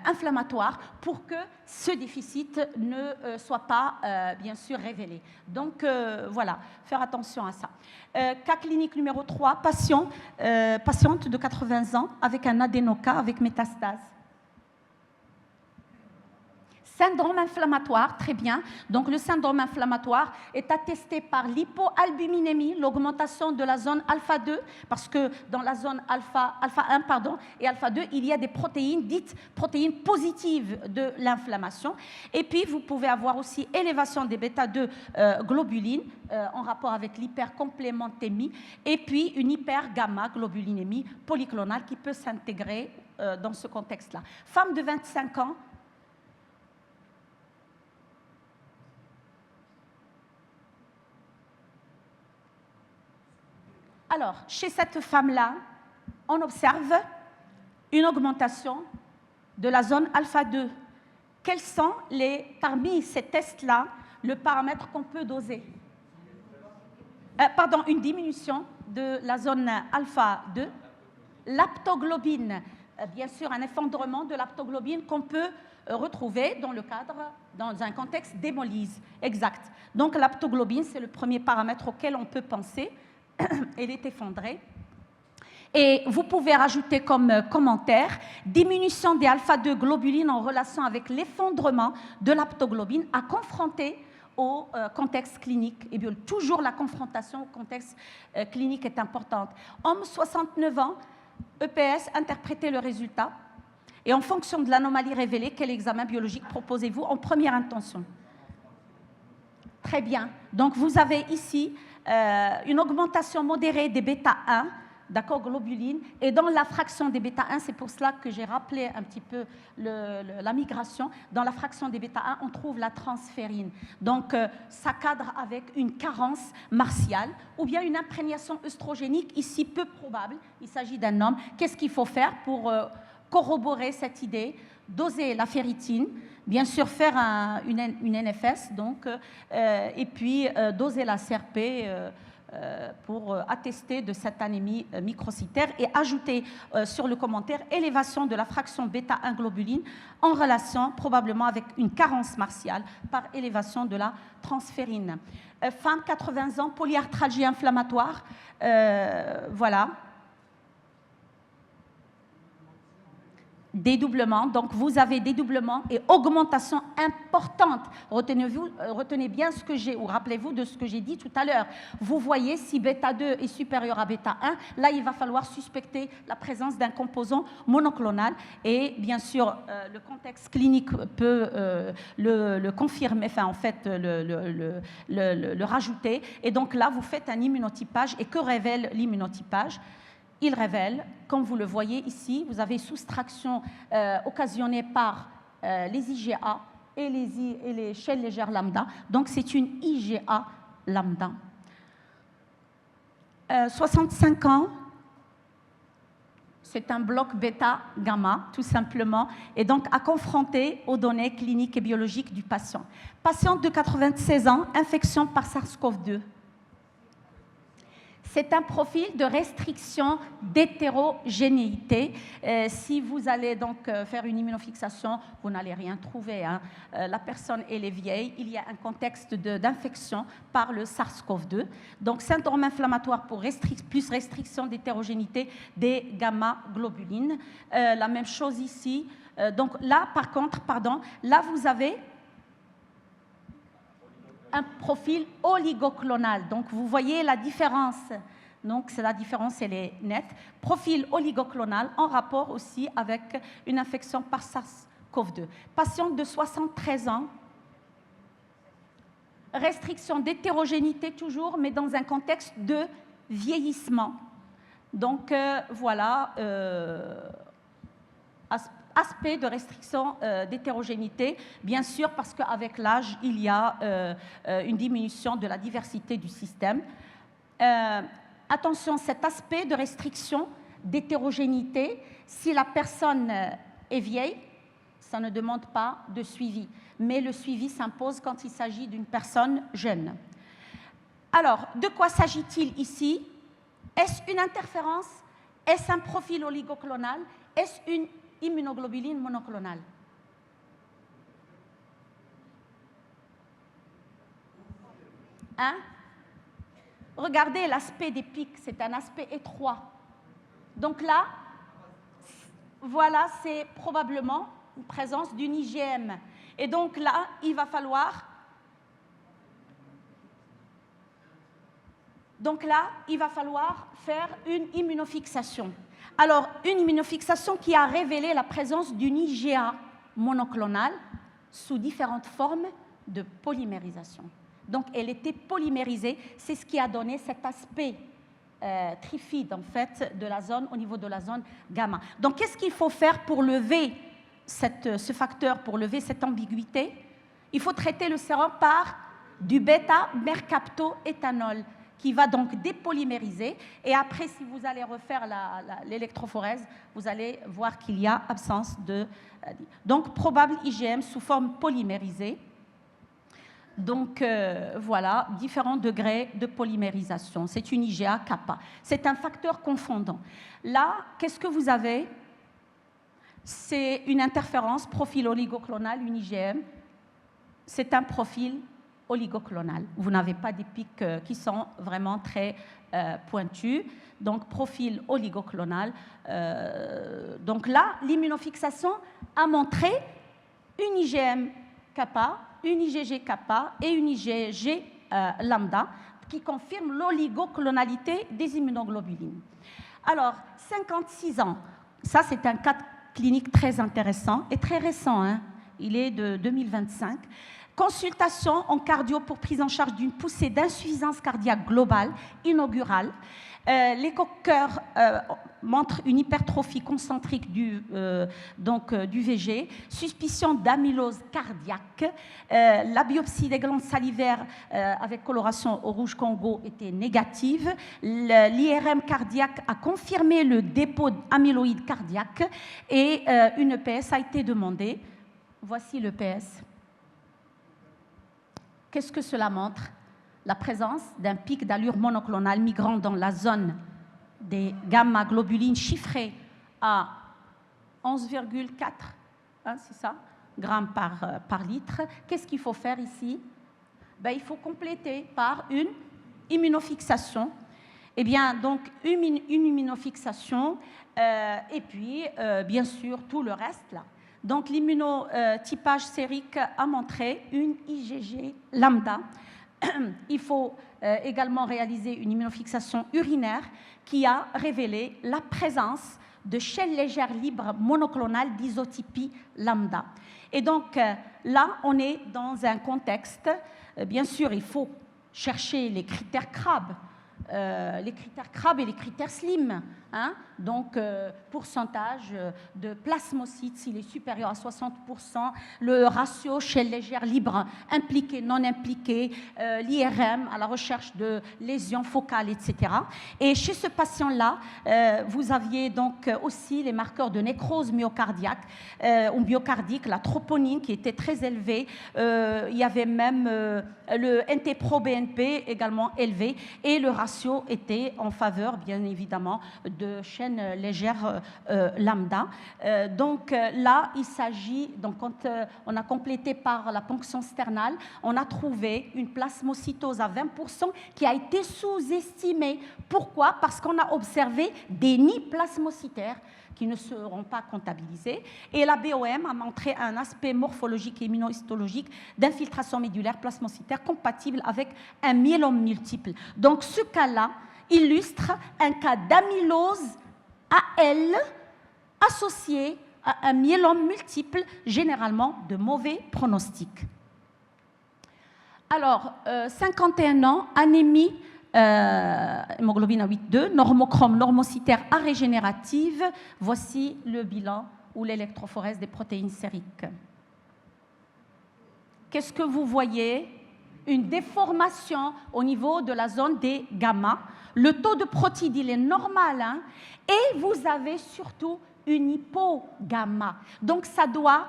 inflammatoire pour que ce déficit ne soit pas, bien sûr, révélé. Donc, voilà, faire attention à ça. Cas clinique numéro 3, patiente de 80 ans avec un adénocarcinome avec métastase. Syndrome inflammatoire, très bien. Donc, le syndrome inflammatoire est attesté par l'hypoalbuminémie, l'augmentation de la zone alpha-2, parce que dans la zone alpha-1 et alpha-2, il y a des protéines dites protéines positives de l'inflammation. Et puis, vous pouvez avoir aussi élévation des bêta-2 globulines en rapport avec l'hypercomplémentémie, et puis une hypergamma-globulinémie polyclonale qui peut s'intégrer dans ce contexte-là. Femme de 25 ans, alors, chez cette femme-là, on observe une augmentation de la zone alpha-2. Quels sont, parmi ces tests-là, le paramètre qu'on peut doser? Une diminution de la zone alpha-2. L'aptoglobine, bien sûr, un effondrement de l'aptoglobine qu'on peut retrouver dans un contexte d'hémolyse. Exact. Donc, l'aptoglobine, c'est le premier paramètre auquel on peut penser. Elle est effondrée. Et vous pouvez rajouter comme commentaire diminution des alpha-2 globulines en relation avec l'effondrement de l'aptoglobine à confronter au contexte clinique. Et bien, toujours la confrontation au contexte clinique est importante. Homme, 69 ans, EPS, interprétez le résultat. Et en fonction de l'anomalie révélée, quel examen biologique proposez-vous en première intention? Très bien. Donc, vous avez ici une augmentation modérée des bêta-1, d'accord, globulines, et dans la fraction des bêta-1, c'est pour cela que j'ai rappelé un petit peu la migration, dans la fraction des bêta-1, on trouve la transférine. Donc, ça cadre avec une carence martiale ou bien une imprégnation œstrogénique, ici peu probable, il s'agit d'un homme. Qu'est-ce qu'il faut faire pour corroborer cette idée? Doser la ferritine, bien sûr faire une NFS, donc, et puis doser la CRP pour attester de cette anémie microcytaire et ajouter sur le commentaire élévation de la fraction bêta-1 globuline en relation probablement avec une carence martiale par élévation de la transférine. Femme, 80 ans, polyarthralgie inflammatoire, voilà. Dédoublement, donc vous avez dédoublement et augmentation importante. Retenez bien ce que j'ai, ou rappelez-vous de ce que j'ai dit tout à l'heure. Vous voyez, si bêta-2 est supérieur à bêta-1, là, il va falloir suspecter la présence d'un composant monoclonal. Et bien sûr, le contexte clinique peut le confirmer, enfin, en fait, le rajouter. Et donc là, vous faites un immunotypage. Et que révèle l'immunotypage? Il révèle, comme vous le voyez ici, vous avez soustraction occasionnée par les IgA et les chaînes légères lambda. Donc, c'est une IgA lambda. 65 ans, c'est un bloc bêta-gamma, tout simplement, et donc à confronter aux données cliniques et biologiques du patient. Patiente de 96 ans, infection par SARS-CoV-2. C'est un profil de restriction d'hétérogénéité. Si vous allez donc faire une immunofixation, vous n'allez rien trouver. Hein. La personne, elle est vieille. Il y a un contexte d'infection par le SARS-CoV-2. Donc, syndrome inflammatoire pour plus restriction d'hétérogénéité des gamma-globulines. La même chose ici. Donc là, par contre, là, vous avez un profil oligoclonal. Donc, vous voyez la différence. Donc, la différence, elle est nette. Profil oligoclonal en rapport aussi avec une infection par SARS-CoV-2. Patiente de 73 ans, restriction d'hétérogénéité toujours, mais dans un contexte de vieillissement. Donc, voilà, aspect de restriction d'hétérogénéité, bien sûr, parce qu'avec l'âge, il y a une diminution de la diversité du système. Attention, cet aspect de restriction d'hétérogénéité, si la personne est vieille, ça ne demande pas de suivi, mais le suivi s'impose quand il s'agit d'une personne jeune. Alors, de quoi s'agit-il ici? Est-ce une interférence? Est-ce un profil oligoclonal? Est-ce une immunoglobuline monoclonale? Hein? Regardez l'aspect des pics, c'est un aspect étroit. Donc là, voilà, c'est probablement une présence d'une IgM. Et donc là, il va falloir... faire une immunofixation. Alors, une immunofixation qui a révélé la présence d'une IgA monoclonale sous différentes formes de polymérisation. Donc, elle était polymérisée. C'est ce qui a donné cet aspect trifide, en fait, de la zone, au niveau de la zone gamma. Donc, qu'est-ce qu'il faut faire pour lever ce facteur, pour lever cette ambiguïté? Il faut traiter le sérum par du bêta-mercaptoéthanol, qui va donc dépolymériser. Et après, si vous allez refaire l'électrophorèse, vous allez voir qu'il y a absence de... Donc, probable IgM sous forme polymérisée. Donc, voilà, différents degrés de polymérisation. C'est une IgA kappa. C'est un facteur confondant. Là, qu'est-ce que vous avez? C'est une interférence profil oligoclonal, une IgM. C'est un profil oligoclonal. Vous n'avez pas des pics qui sont vraiment très pointus. Donc, profil oligoclonal. Donc là, l'immunofixation a montré une IgM kappa, une IgG kappa et une IgG lambda qui confirment l'oligoclonalité des immunoglobulines. Alors, 56 ans, ça c'est un cas clinique très intéressant et très récent, hein. Il est de 2025. Consultation en cardio pour prise en charge d'une poussée d'insuffisance cardiaque globale inaugurale. L'écho-cœur montre une hypertrophie concentrique du VG, suspicion d'amylose cardiaque. La biopsie des glandes salivaires avec coloration au rouge Congo était négative. L'IRM cardiaque a confirmé le dépôt d'amyloïde cardiaque et une EPS a été demandée. Voici l'EPS. Qu'est-ce que cela montre? La présence d'un pic d'allure monoclonale migrant dans la zone des gamma-globulines chiffrées à 11,4, hein, c'est ça, grammes par litre. Qu'est-ce qu'il faut faire ici? Ben, il faut compléter par une immunofixation. Eh bien, donc, une immunofixation et puis, bien sûr, tout le reste là. Donc, l'immunotypage sérique a montré une IgG lambda. Il faut également réaliser une immunofixation urinaire qui a révélé la présence de chaînes légères libres monoclonales d'isotypie lambda. Et donc, là, on est dans un contexte, bien sûr, il faut chercher les critères CRAB, et les critères SLIM. Hein? Donc, pourcentage de plasmocytes, s'il est supérieur à 60%, le ratio chaîne légère libre impliquée, non impliquée, l'IRM à la recherche de lésions focales, etc. Et chez ce patient-là, vous aviez donc aussi les marqueurs de nécrose myocardiaque ou myocardique, la troponine qui était très élevée. Il y avait même le NT-proBNP également élevé et le ratio était en faveur, bien évidemment, de chaîne légère lambda. Donc là, il s'agit, donc quand on a complété par la ponction sternale, on a trouvé une plasmocytose à 20% qui a été sous-estimée. Pourquoi? Parce qu'on a observé des nids plasmocytaires qui ne seront pas comptabilisés. Et la BOM a montré un aspect morphologique et immunohistologique d'infiltration médulaire plasmocytaire compatible avec un myélome multiple. Donc ce cas-là illustre un cas d'amylose AL associé à un myélome multiple, généralement de mauvais pronostic. Alors, 51 ans, anémie, hémoglobine A8,2, normochrome, normocytaire arégénérative. Voici le bilan ou l'électrophorèse des protéines sériques. Qu'est-ce que vous voyez? Une déformation au niveau de la zone des gamma. Le taux de protides, il est normal, hein, et vous avez surtout une hypogamma. Donc, ça doit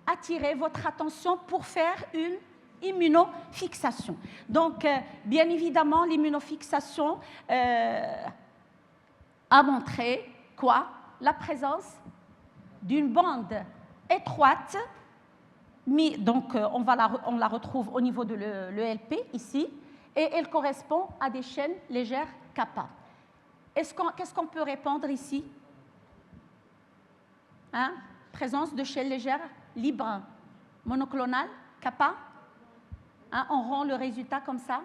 attirer votre attention pour faire une immunofixation. Donc, bien évidemment, l'immunofixation a montré quoi? La présence d'une bande étroite. Donc, on la retrouve au niveau de l'ELP, ici, et elle correspond à des chaînes légères kappa. Qu'est-ce qu'on peut répondre ici? Hein? Présence de chaînes légères libres. Monoclonal, kappa. Hein, on rend le résultat comme ça.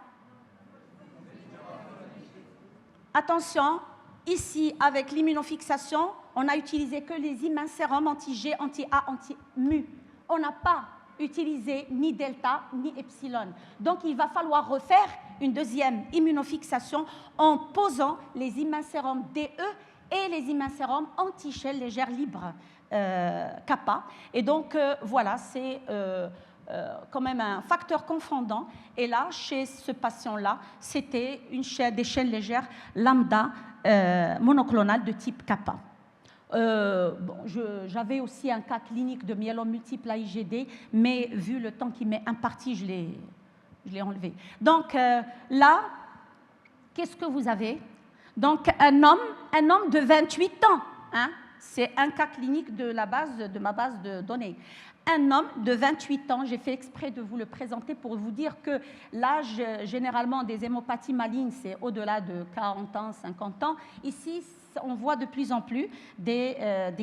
Attention, ici, avec l'immunofixation, on n'a utilisé que les immuns sérums anti-G, anti-A, anti-mu. On n'a pas utilisé ni delta ni epsilon. Donc, il va falloir refaire une deuxième immunofixation en posant les immuns sérums DE et les immuns sérums anti-chaîne légère libre kappa. Et donc, voilà, c'est quand même un facteur confondant. Et là, chez ce patient-là, c'était des chaînes légères lambda monoclonales de type kappa. Bon, j'avais aussi un cas clinique de myélome multiple à IgD, mais vu le temps qui m'est imparti, je l'ai enlevé. Donc là, qu'est-ce que vous avez? Donc un homme de 28 ans, hein, c'est un cas clinique de ma base de données. Un homme de 28 ans, j'ai fait exprès de vous le présenter pour vous dire que l'âge généralement des hémopathies malignes, c'est au-delà de 40 ans, 50 ans. Ici, on voit de plus en plus des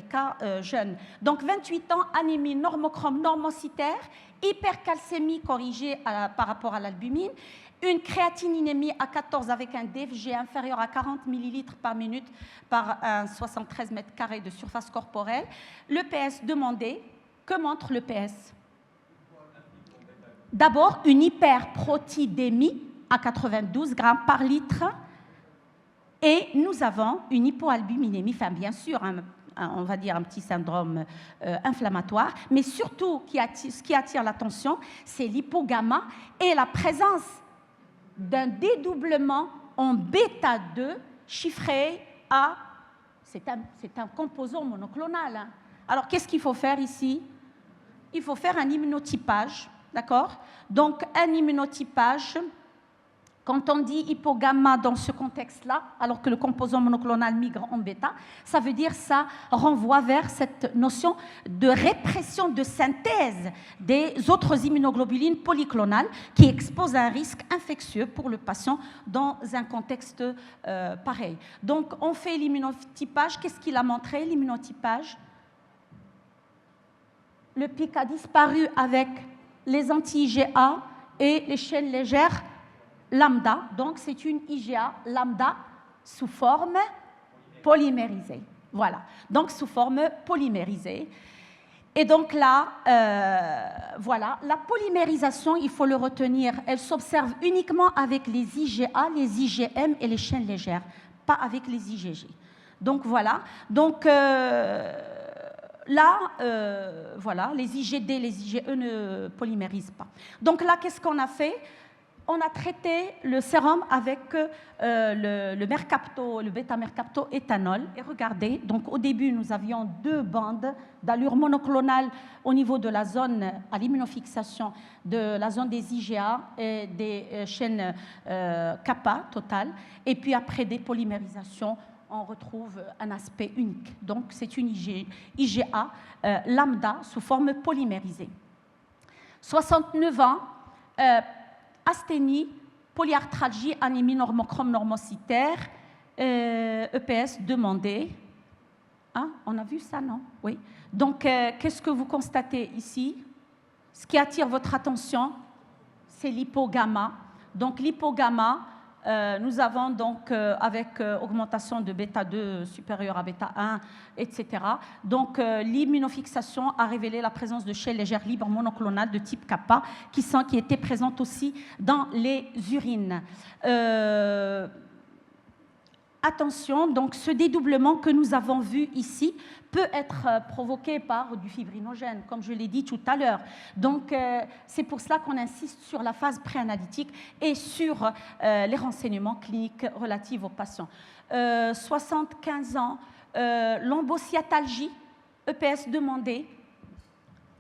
cas jeunes. Donc 28 ans, anémie normochrome normocytaire, hypercalcémie corrigée par rapport à l'albumine, une créatininémie à 14 avec un DFG inférieur à 40 ml par minute par un 73 mètres carrés de surface corporelle. Le PS demandé. Que montre le PS? D'abord, une hyperprotidémie à 92 grammes par litre et nous avons une hypoalbuminémie, enfin bien sûr, on va dire un petit syndrome inflammatoire, mais surtout ce qui attire l'attention, c'est l'hypogamma et la présence d'un dédoublement en bêta 2 chiffré à... C'est un composant monoclonal. Hein. Alors, qu'est-ce qu'il faut faire ici? Il faut faire un immunotypage, d'accord? Donc, un immunotypage, quand on dit hypogamma dans ce contexte-là, alors que le composant monoclonal migre en bêta, ça veut dire ça renvoie vers cette notion de répression de synthèse des autres immunoglobulines polyclonales qui exposent à un risque infectieux pour le patient dans un contexte pareil. Donc, on fait l'immunotypage. Qu'est-ce qu'il a montré, l'immunotypage? Le pic a disparu avec les anti-IgA et les chaînes légères lambda. Donc, c'est une IgA lambda sous forme polymérisée. Voilà. Donc, sous forme polymérisée. Et donc là, voilà, la polymérisation, il faut le retenir, elle s'observe uniquement avec les IgA, les IgM et les chaînes légères, pas avec les IgG. Donc, voilà. Donc, là, voilà, les IgD, les IgE ne polymérisent pas. Donc là, qu'est-ce qu'on a fait? On a traité le sérum avec le mercapto, le bêta-mercapto-éthanol. Et regardez, donc au début, nous avions 2 bandes d'allure monoclonale au niveau de la zone à l'immunofixation, de la zone des IgA et des chaînes kappa totales. Et puis après des polymérisations, on retrouve un aspect unique. Donc, c'est une IgA lambda sous forme polymérisée. 69 ans, asthénie, polyarthralgie, anémie normochrome normocytaire, EPS demandé. Hein, on a vu ça, non? Oui. Donc, qu'est-ce que vous constatez ici? Ce qui attire votre attention, c'est l'hypogamma. Donc, l'hypogamma, nous avons donc, avec augmentation de bêta 2 supérieure à bêta 1, etc. Donc, l'immunofixation a révélé la présence de chaînes légères libres monoclonales de type kappa qui étaient présentes aussi dans les urines. Attention, donc ce dédoublement que nous avons vu ici peut être provoqué par du fibrinogène, comme je l'ai dit tout à l'heure. Donc, c'est pour cela qu'on insiste sur la phase préanalytique et sur les renseignements cliniques relatifs aux patients. 75 ans, lombocytalgie, EPS demandé.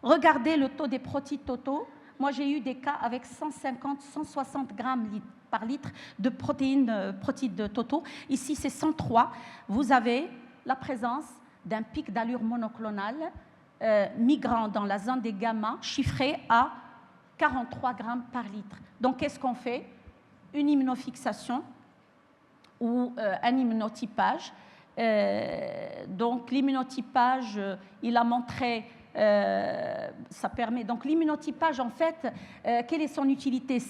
Regardez le taux des protides totaux. Moi, j'ai eu des cas avec 150-160 grammes par litre de protides totaux. Ici, c'est 103. Vous avez la présence d'un pic d'allure monoclonale migrant dans la zone des gamma, chiffré à 43 grammes par litre. Donc, qu'est-ce qu'on fait? Une immunofixation ou un immunotypage. Donc, l'immunotypage, il a montré ça permet donc l'immunotypage, en fait, quelle est son utilité?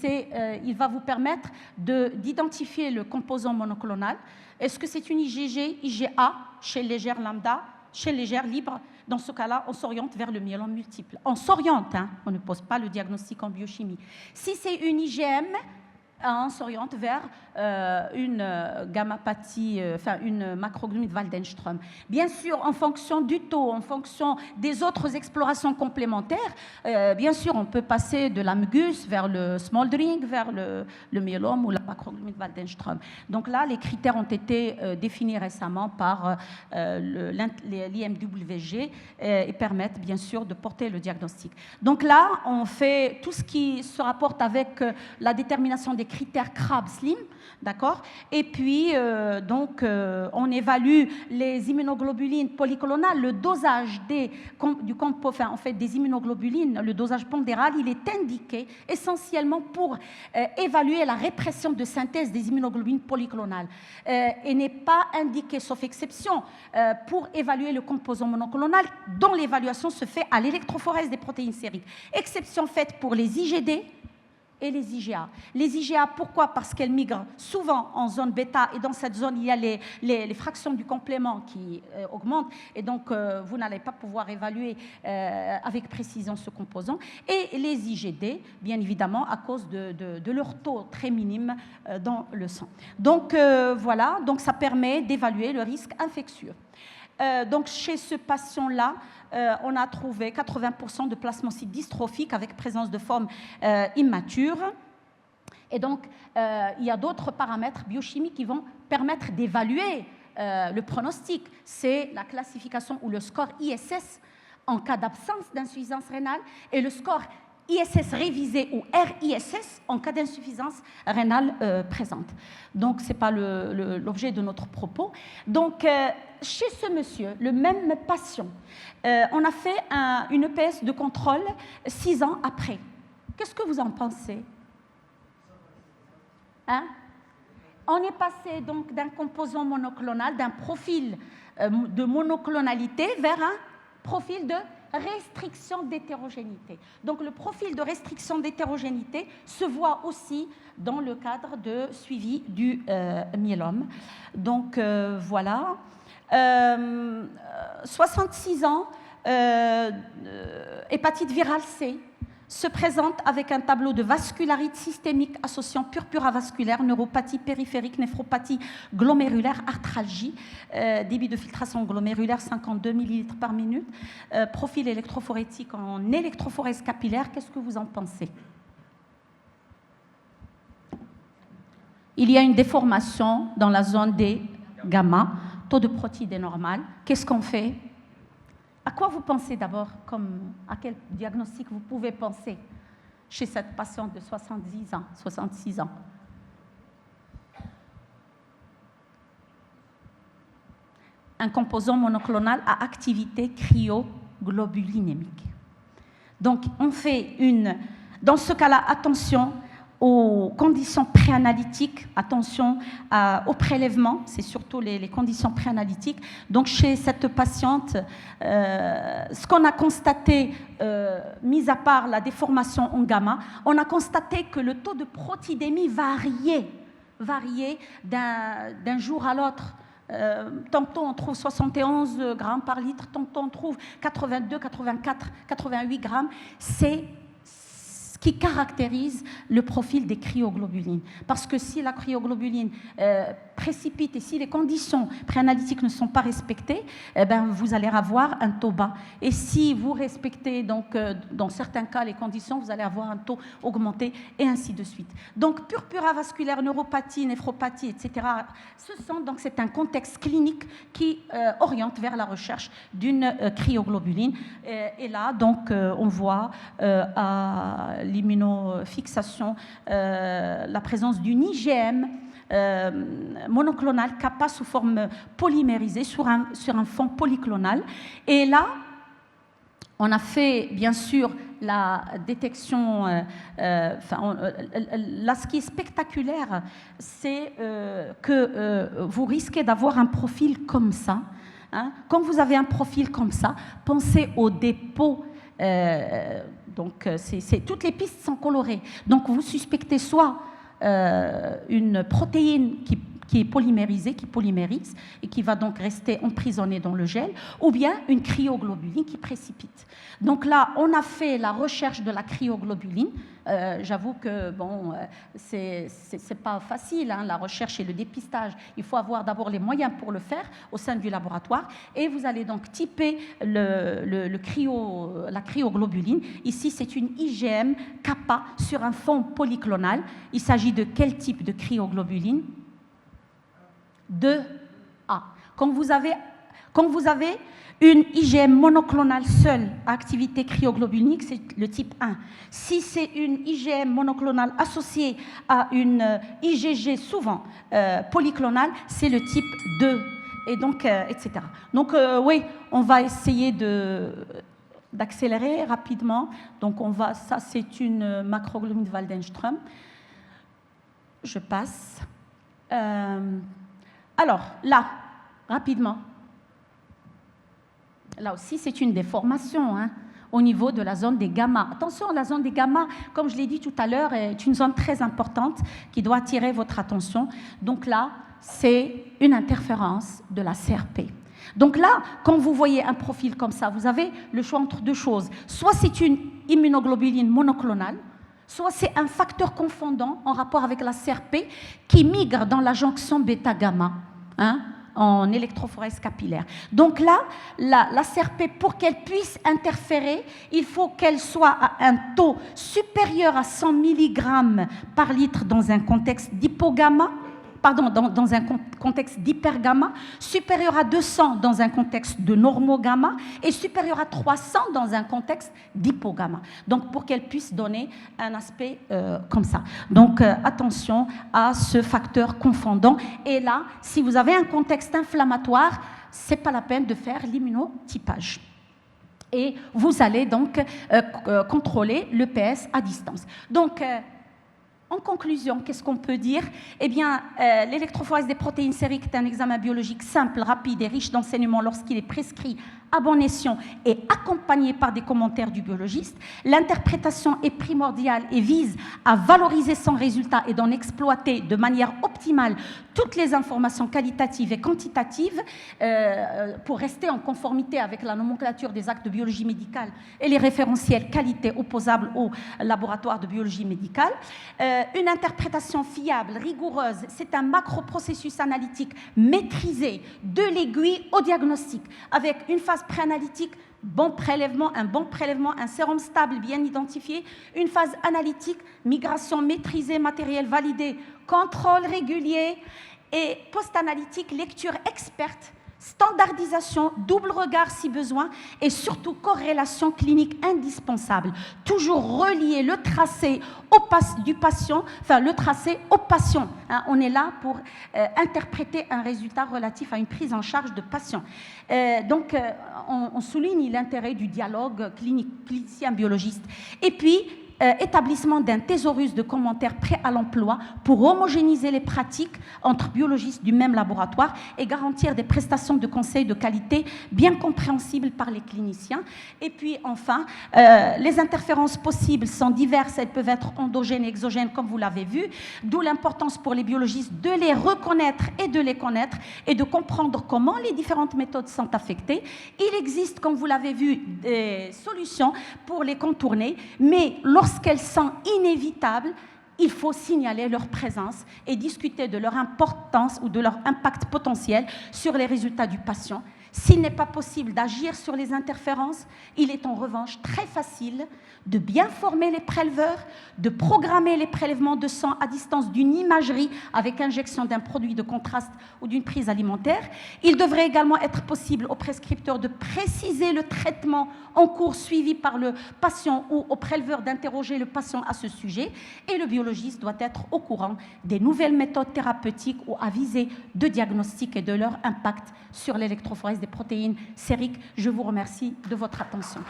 Il va vous permettre d'identifier le composant monoclonal. Est-ce que c'est une IgG, IgA, chez légère lambda, chez légère libre? Dans ce cas-là, on s'oriente vers le myélome multiple. On s'oriente, hein, on ne pose pas le diagnostic en biochimie. Si c'est une IgM, on s'oriente vers une gammapathie, enfin une macroglobine de Waldenström. Bien sûr, en fonction du taux, en fonction des autres explorations complémentaires, bien sûr, on peut passer de l'AMGUS vers le smoldering, vers le myélome ou la macroglobine de Waldenström. Donc là, les critères ont été définis récemment par l'IMWG et permettent bien sûr de porter le diagnostic. Donc là, on fait tout ce qui se rapporte avec la détermination des critères Crabbe-Slim, d'accord? Et puis, on évalue les immunoglobulines polyclonales. Le dosage des immunoglobulines, le dosage pondéral, il est indiqué essentiellement pour évaluer la répression de synthèse des immunoglobulines polyclonales et n'est pas indiqué, sauf exception, pour évaluer le composant monoclonal dont l'évaluation se fait à l'électrophorèse des protéines sériques. Exception faite pour les IgD et les IgA. Les IgA, pourquoi? Parce qu'elles migrent souvent en zone bêta, et dans cette zone, il y a les fractions du complément qui augmentent, et donc vous n'allez pas pouvoir évaluer avec précision ce composant. Et les IgD, bien évidemment, à cause de leur taux très minime dans le sang. Donc voilà, donc ça permet d'évaluer le risque infectieux. Donc chez ce patient-là, on a trouvé 80% de plasmocytes dystrophiques avec présence de formes immatures. Et donc, il y a d'autres paramètres biochimiques qui vont permettre d'évaluer le pronostic. C'est la classification ou le score ISS en cas d'absence d'insuffisance rénale et le score ISS révisé ou RISS en cas d'insuffisance rénale présente. Donc, ce n'est pas l'objet de notre propos. Donc, chez ce monsieur, le même patient, on a fait une EPS de contrôle 6 ans après. Qu'est-ce que vous en pensez? Hein? On est passé donc d'un composant monoclonal, d'un profil de monoclonalité vers un profil de restriction d'hétérogénéité. Donc le profil de restriction d'hétérogénéité se voit aussi dans le cadre de suivi du myélome. Donc voilà. 66 ans, hépatite virale C, se présente avec un tableau de vascularite systémique associant purpura vasculaire, neuropathie périphérique, néphropathie glomérulaire, arthralgie, débit de filtration glomérulaire 52 ml par minute, profil électrophorétique en électrophorèse capillaire. Qu'est-ce que vous en pensez? Il y a une déformation dans la zone des gamma, taux de protéines normal. Qu'est-ce qu'on fait? À quoi vous pensez d'abord? À quel diagnostic vous pouvez penser chez cette patiente de 66 ans? Un composant monoclonal à activité cryoglobulinémique. Donc, on fait dans ce cas-là, attention aux conditions préanalytiques, attention au prélèvement, c'est surtout les conditions préanalytiques. Donc chez cette patiente, ce qu'on a constaté, mis à part la déformation en gamma, on a constaté que le taux de protidémie variait d'un jour à l'autre. Tantôt on trouve 71 grammes par litre, tantôt on trouve 82, 84, 88 grammes. C'est qui caractérise le profil des cryoglobulines. Parce que si la cryoglobuline précipite et si les conditions préanalytiques ne sont pas respectées, eh ben, vous allez avoir un taux bas. Et si vous respectez, donc, dans certains cas, les conditions, vous allez avoir un taux augmenté et ainsi de suite. Donc, purpura vasculaire, neuropathie, néphropathie, etc. Donc, c'est un contexte clinique qui oriente vers la recherche d'une cryoglobuline. Et là, donc, on voit à l'immunofixation la présence d'une IgM monoclonale kappa sous forme polymérisée sur un fond polyclonal. Et là, on a fait, bien sûr, la détection. Là, ce qui est spectaculaire, c'est que vous risquez d'avoir un profil comme ça, Hein. Quand vous avez un profil comme ça, pensez au dépôt. Donc, toutes les pistes sont colorées. Donc, vous suspectez soit une protéine qui est polymérisée, qui polymérise et qui va donc rester emprisonnée dans le gel, ou bien une cryoglobuline qui précipite. Donc là, on a fait la recherche de la cryoglobuline. J'avoue que bon, c'est pas facile, hein, la recherche et le dépistage. Il faut avoir d'abord les moyens pour le faire au sein du laboratoire. Et vous allez donc typer la cryoglobuline. Ici, c'est une IgM kappa sur un fond polyclonal. Il s'agit de quel type de cryoglobuline? 2A. Quand vous avez une IgM monoclonale seule à activité cryoglobulinique, c'est le type 1. Si c'est une IgM monoclonale associée à une IgG souvent polyclonale, c'est le type 2, et donc, etc. Donc, oui, on va essayer d'accélérer rapidement. Donc, ça, c'est une macroglobine de Waldenström. Je passe. Alors, là, rapidement. Là aussi, c'est une déformation hein, au niveau de la zone des gamma. Attention, la zone des gamma, comme je l'ai dit tout à l'heure, est une zone très importante qui doit attirer votre attention. Donc là, c'est une interférence de la CRP. Donc là, quand vous voyez un profil comme ça, vous avez le choix entre deux choses. Soit c'est une immunoglobuline monoclonale, soit c'est un facteur confondant en rapport avec la CRP qui migre dans la jonction bêta-gamma. Hein, en électrophorèse capillaire. Donc là, la CRP, pour qu'elle puisse interférer, il faut qu'elle soit à un taux supérieur à 100 mg par litre dans un contexte d'hypogamma, dans un contexte d'hypergamma, supérieur à 200 dans un contexte de normogamma et supérieur à 300 dans un contexte d'hypogamma. Donc, pour qu'elle puisse donner un aspect comme ça. Donc, attention à ce facteur confondant. Et là, si vous avez un contexte inflammatoire, ce n'est pas la peine de faire l'immunotypage. Et vous allez donc contrôler le PS à distance. Donc, en conclusion, qu'est-ce qu'on peut dire? Eh bien, l'électrophorèse des protéines sériques est un examen biologique simple, rapide et riche d'enseignements lorsqu'il est prescrit à bon escient et accompagné par des commentaires du biologiste. L'interprétation est primordiale et vise à valoriser son résultat et d'en exploiter de manière optimale toutes les informations qualitatives et quantitatives pour rester en conformité avec la nomenclature des actes de biologie médicale et les référentiels qualité opposables au laboratoire de biologie médicale. Une interprétation fiable, rigoureuse, c'est un macro-processus analytique maîtrisé de l'aiguille au diagnostic, avec une phase préanalytique, un bon prélèvement, un sérum stable bien identifié, une phase analytique, migration maîtrisée, matériel validé, contrôle régulier, et post-analytique, lecture experte, standardisation, double regard si besoin, et surtout corrélation clinique indispensable. Toujours relier le tracé du patient, le tracé au patient. Hein, on est là pour interpréter un résultat relatif à une prise en charge de patient. Donc, on souligne l'intérêt du dialogue clinicien-biologiste. Et puis, établissement d'un thésaurus de commentaires prêts à l'emploi pour homogénéiser les pratiques entre biologistes du même laboratoire et garantir des prestations de conseil de qualité bien compréhensibles par les cliniciens. Et puis enfin, les interférences possibles sont diverses, elles peuvent être endogènes et exogènes comme vous l'avez vu, d'où l'importance pour les biologistes de les reconnaître et de les connaître et de comprendre comment les différentes méthodes sont affectées. Il existe, comme vous l'avez vu, des solutions pour les contourner, mais lorsqu'elles sont inévitables, il faut signaler leur présence et discuter de leur importance ou de leur impact potentiel sur les résultats du patient. S'il n'est pas possible d'agir sur les interférences, il est en revanche très facile de bien former les préleveurs, de programmer les prélèvements de sang à distance d'une imagerie avec injection d'un produit de contraste ou d'une prise alimentaire. Il devrait également être possible au prescripteur de préciser le traitement en cours suivi par le patient ou au préleveur d'interroger le patient à ce sujet. Et le biologiste doit être au courant des nouvelles méthodes thérapeutiques ou avisé de diagnostic et de leur impact sur l'électrophorèse des protéines sériques. Je vous remercie de votre attention.